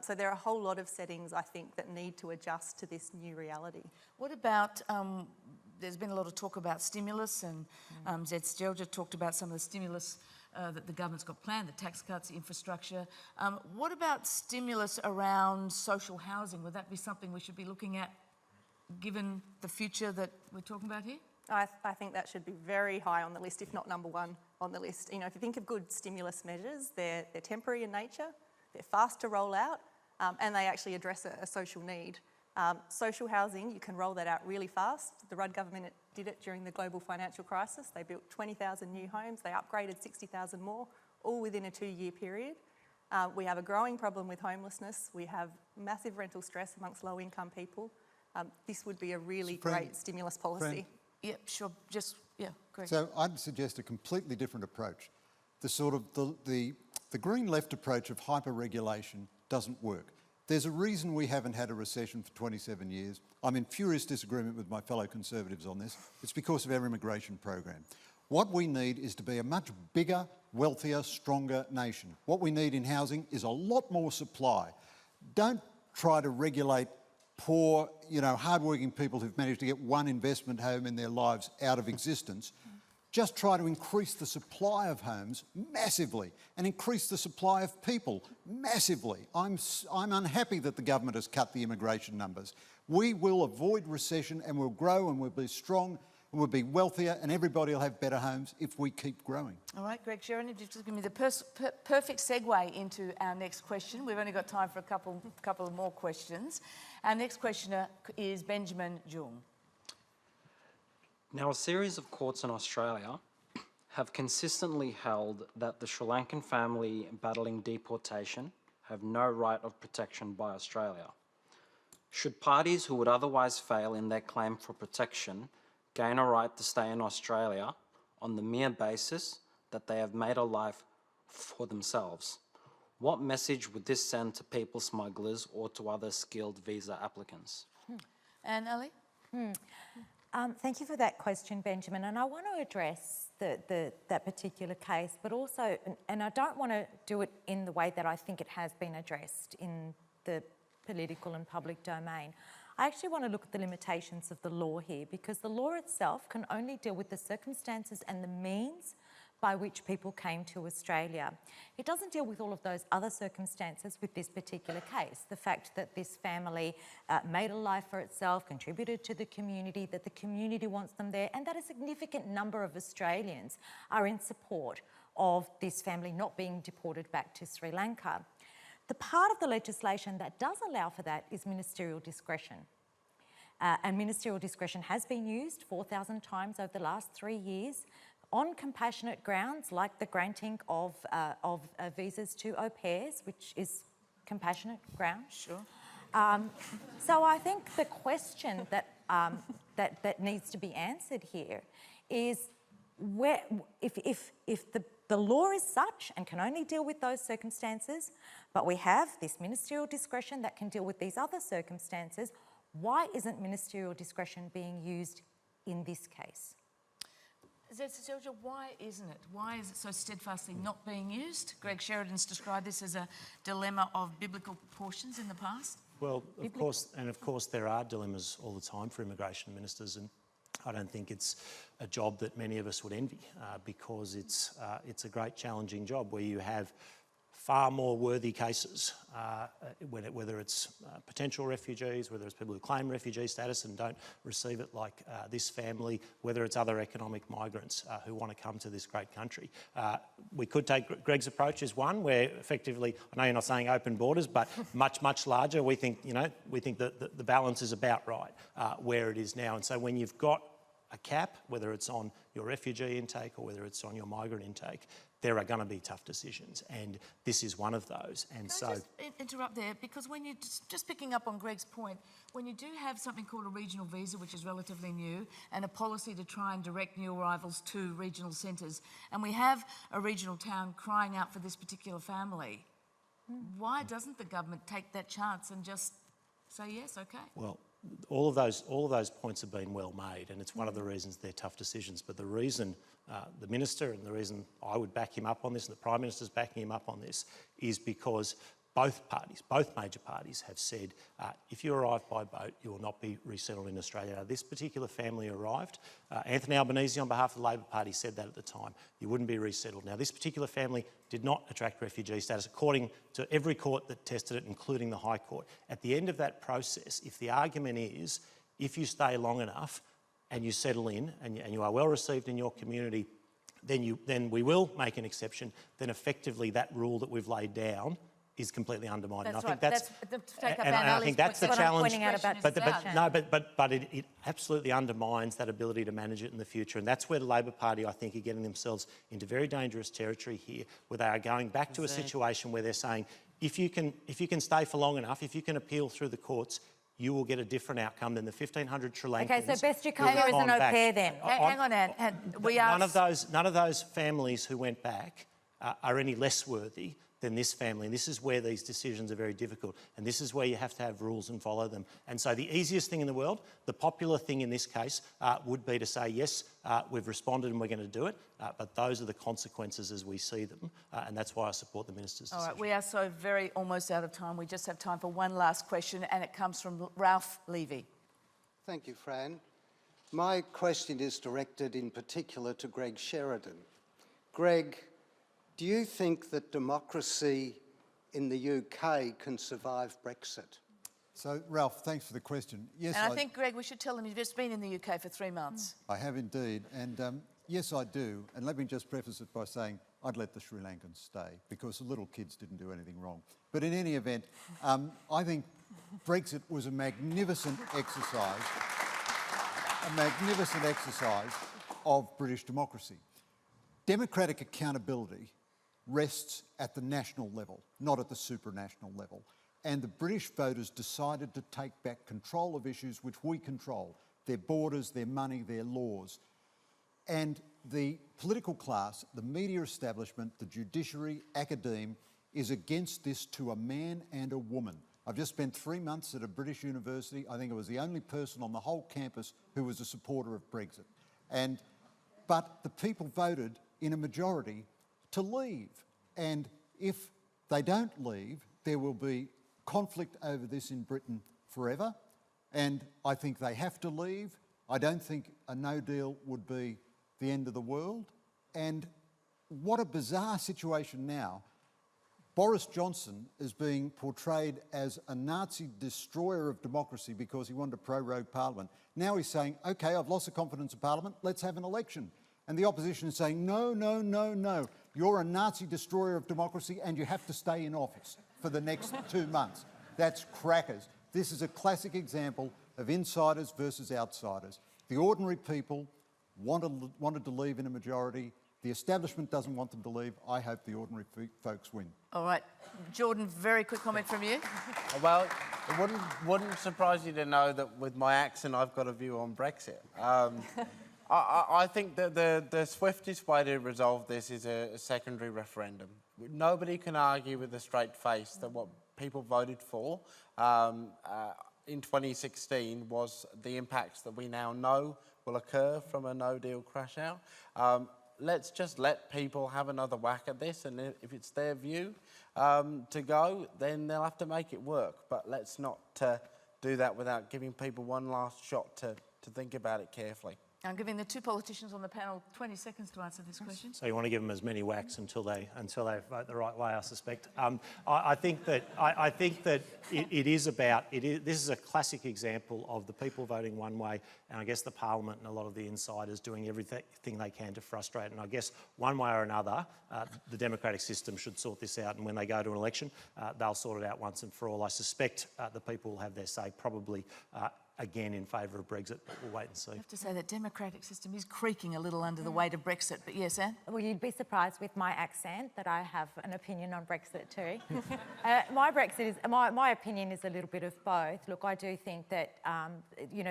So there are a whole lot of settings, I think, that need to adjust to this new reality. What about, there's been a lot of talk about stimulus, and Seselja talked about some of the stimulus that the government's got planned, the tax cuts, infrastructure. What about stimulus around social housing? Would that be something we should be looking at, given the future that we're talking about here? I think that should be very high on the list, if not number one on the list. If you think of good stimulus measures, they're temporary in nature, they're fast to roll out, and they actually address a social need. Social housing, you can roll that out really fast. The Rudd government did it during the global financial crisis. They built 20,000 new homes, they upgraded 60,000 more, all within a 2-year period. We have a growing problem with homelessness. We have massive rental stress amongst low-income people. This would be a really great stimulus policy. Yep, sure. Great. So I'd suggest a completely different approach. The green left approach of hyper-regulation doesn't work. There's a reason we haven't had a recession for 27 years. I'm in furious disagreement with my fellow Conservatives on this. It's because of our immigration program. What we need is to be a much bigger, wealthier, stronger nation. What we need in housing is a lot more supply. Don't try to regulate poor, hard-working people who've managed to get one investment home in their lives out of existence. Just try to increase the supply of homes massively and increase the supply of people massively. I'm unhappy that the government has cut the immigration numbers. We will avoid recession and we'll grow and we'll be strong and we'll be wealthier and everybody will have better homes if we keep growing. All right, Greg, Sheridan, you've just given me the perfect segue into our next question. We've only got time for a couple of more questions. Our next questioner is Benjamin Jung. Now, a series of courts in Australia have consistently held that the Sri Lankan family battling deportation have no right of protection by Australia. Should parties who would otherwise fail in their claim for protection gain a right to stay in Australia on the mere basis that they have made a life for themselves? What message would this send to people smugglers or to other skilled visa applicants? And Ali? Thank you for that question, Benjamin. And I want to address that particular case, but also, and I don't want to do it in the way that I think it has been addressed in the political and public domain. I actually want to look at the limitations of the law here, because the law itself can only deal with the circumstances and the means by which people came to Australia. It doesn't deal with all of those other circumstances with this particular case. The fact that this family made a life for itself, contributed to the community, that the community wants them there, and that a significant number of Australians are in support of this family not being deported back to Sri Lanka. The part of the legislation that does allow for that is ministerial discretion. And ministerial discretion has been used 4,000 times over the last 3 years on compassionate grounds, like the granting of visas to au pairs, which is compassionate ground. Sure. So I think the question that needs to be answered here is, where, if the law is such and can only deal with those circumstances, but we have this ministerial discretion that can deal with these other circumstances. Why isn't ministerial discretion being used in this case? Seselja, why isn't it? Why is it so steadfastly not being used? Greg Sheridan's described this as a dilemma of biblical proportions in the past. Well, of course, there are dilemmas all the time for immigration ministers, and I don't think it's a job that many of us would envy because it's a great challenging job where you have far more worthy cases, whether it's potential refugees, whether it's people who claim refugee status and don't receive it like this family, whether it's other economic migrants who want to come to this great country. We could take Greg's approach as one where effectively, I know you're not saying open borders, but much, much larger. We think, that the balance is about right where it is now. And so when you've got a cap, whether it's on your refugee intake or whether it's on your migrant intake, there are going to be tough decisions, and this is one of those. And Can I just interrupt there, because when you just picking up on Greg's point, when you do have something called a regional visa, which is relatively new, and a policy to try and direct new arrivals to regional centres, and we have a regional town crying out for this particular family, why doesn't the government take that chance and just say yes, okay? Well, all of those points have been well made, and it's one of the reasons they're tough decisions. But the reason the minister and the reason I would back him up on this, and the Prime Minister's backing him up on this, is because both major parties have said if you arrive by boat, you will not be resettled in Australia. Now, this particular family arrived. Anthony Albanese, on behalf of the Labor Party, said that at the time. You wouldn't be resettled. Now, this particular family did not attract refugee status, according to every court that tested it, including the High Court. At the end of that process, if the argument is, if you stay long enough and you settle in and you are well received in your community, then we will make an exception. Then effectively that rule that we've laid down is completely undermined. That's and I right. think I think that's the challenge. But it absolutely undermines that ability to manage it in the future, and that's where the Labor Party, I think, are getting themselves into very dangerous territory here, where they are going back to a situation where they're saying, if you can stay for long enough, if you can appeal through the courts, you will get a different outcome than the 1,500 Sri Lankans. Okay, so best you come here as an au pair then. Hang on, Anne. None of those families who went back are any less worthy than this family. And this is where these decisions are very difficult. And this is where you have to have rules and follow them. And so the easiest thing in the world, the popular thing in this case, would be to say, yes, we've responded and we're going to do it. But those are the consequences as we see them. And that's why I support the Minister's decision. All right, we are so very almost out of time. We just have time for one last question, and it comes from Ralph Levy. Thank you, Fran. My question is directed in particular to Greg Sheridan. Greg, do you think that democracy in the UK can survive Brexit? So, Ralph, thanks for the question. Yes, and I think, Greg, we should tell them you've just been in the UK for 3 months. I have indeed, and yes, I do. And let me just preface it by saying I'd let the Sri Lankans stay because the little kids didn't do anything wrong. But in any event, I think Brexit was a magnificent exercise of British democracy. Democratic accountability rests at the national level, not at the supranational level. And the British voters decided to take back control of issues which we control, their borders, their money, their laws. And the political class, the media establishment, the judiciary, academe, is against this to a man and a woman. I've just spent 3 months at a British university. I think I was the only person on the whole campus who was a supporter of Brexit. But the people voted in a majority to leave. And if they don't leave, there will be conflict over this in Britain forever. And I think they have to leave. I don't think a no deal would be the end of the world. And what a bizarre situation now. Boris Johnson is being portrayed as a Nazi destroyer of democracy because he wanted a pro-rogue parliament. Now he's saying, OK, I've lost the confidence of parliament, let's have an election. And the opposition is saying, no, no, no, no. You're a Nazi destroyer of democracy and you have to stay in office for the next 2 months. That's crackers. This is a classic example of insiders versus outsiders. The ordinary people wanted to leave in a majority. The establishment doesn't want them to leave. I hope the ordinary folks win. All right. Jordon, very quick comment from you. Well, it wouldn't surprise you to know that with my accent, I've got a view on Brexit. I think that the swiftest way to resolve this is a secondary referendum. Nobody can argue with a straight face that what people voted for in 2016 was the impacts that we now know will occur from a no-deal crash out. Let's just let people have another whack at this, and if it's their view to go, then they'll have to make it work. But let's not do that without giving people one last shot to think about it carefully. I'm giving the two politicians on the panel 20 seconds to answer this question. So you want to give them as many whacks until they vote the right way, I suspect. I think that it is about this is a classic example of the people voting one way, and I guess the Parliament and a lot of the insiders doing everything they can to frustrate. And I guess one way or another, the democratic system should sort this out. And when they go to an election, they'll sort it out once and for all. I suspect the people will have their say, probably. Again in favour of Brexit, but we'll wait and see. I have to say that democratic system is creaking a little under the weight of Brexit, but yes, Anne? Well, you'd be surprised with my accent that I have an opinion on Brexit too. My opinion is a little bit of both. Look, I do think that,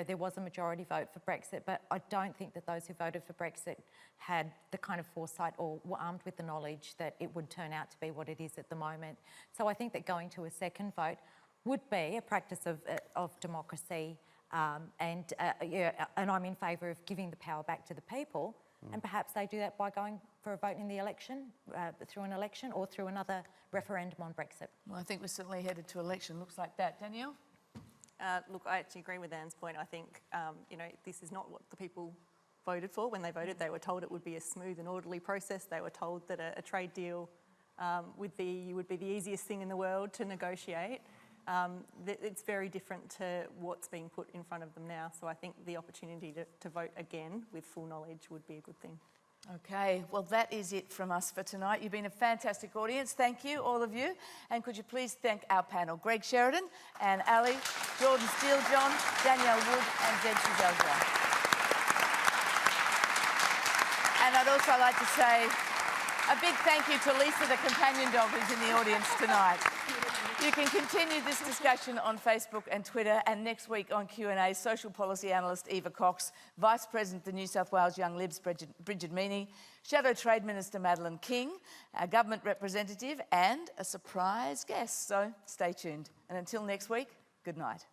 there was a majority vote for Brexit, but I don't think that those who voted for Brexit had the kind of foresight or were armed with the knowledge that it would turn out to be what it is at the moment. So I think that going to a second vote would be a practice of democracy. And I'm in favour of giving the power back to the people, and perhaps they do that by going for a vote in the election, through an election or through another referendum on Brexit. Well, I think we're certainly headed to election. Looks like that. Danielle? Look, I actually agree with Anne's point. I think, this is not what the people voted for. When they voted, they were told it would be a smooth and orderly process. They were told that a trade deal with the EU would be the easiest thing in the world to negotiate. It's very different to what's being put in front of them now. So I think the opportunity to vote again with full knowledge would be a good thing. Okay, well, that is it from us for tonight. You've been a fantastic audience. Thank you, all of you. And could you please thank our panel, Greg Sheridan, Anne Ali, Jordon Steele-John, Danielle Wood and Seselja. And I'd also like to say a big thank you to Lisa, the companion dog, who's in the audience tonight. You can continue this discussion on Facebook and Twitter, and next week on Q&A, social policy analyst Eva Cox, Vice President of the New South Wales Young Libs Bridget Meany, Shadow Trade Minister Madeleine King, our government representative and a surprise guest. So stay tuned. And until next week, good night.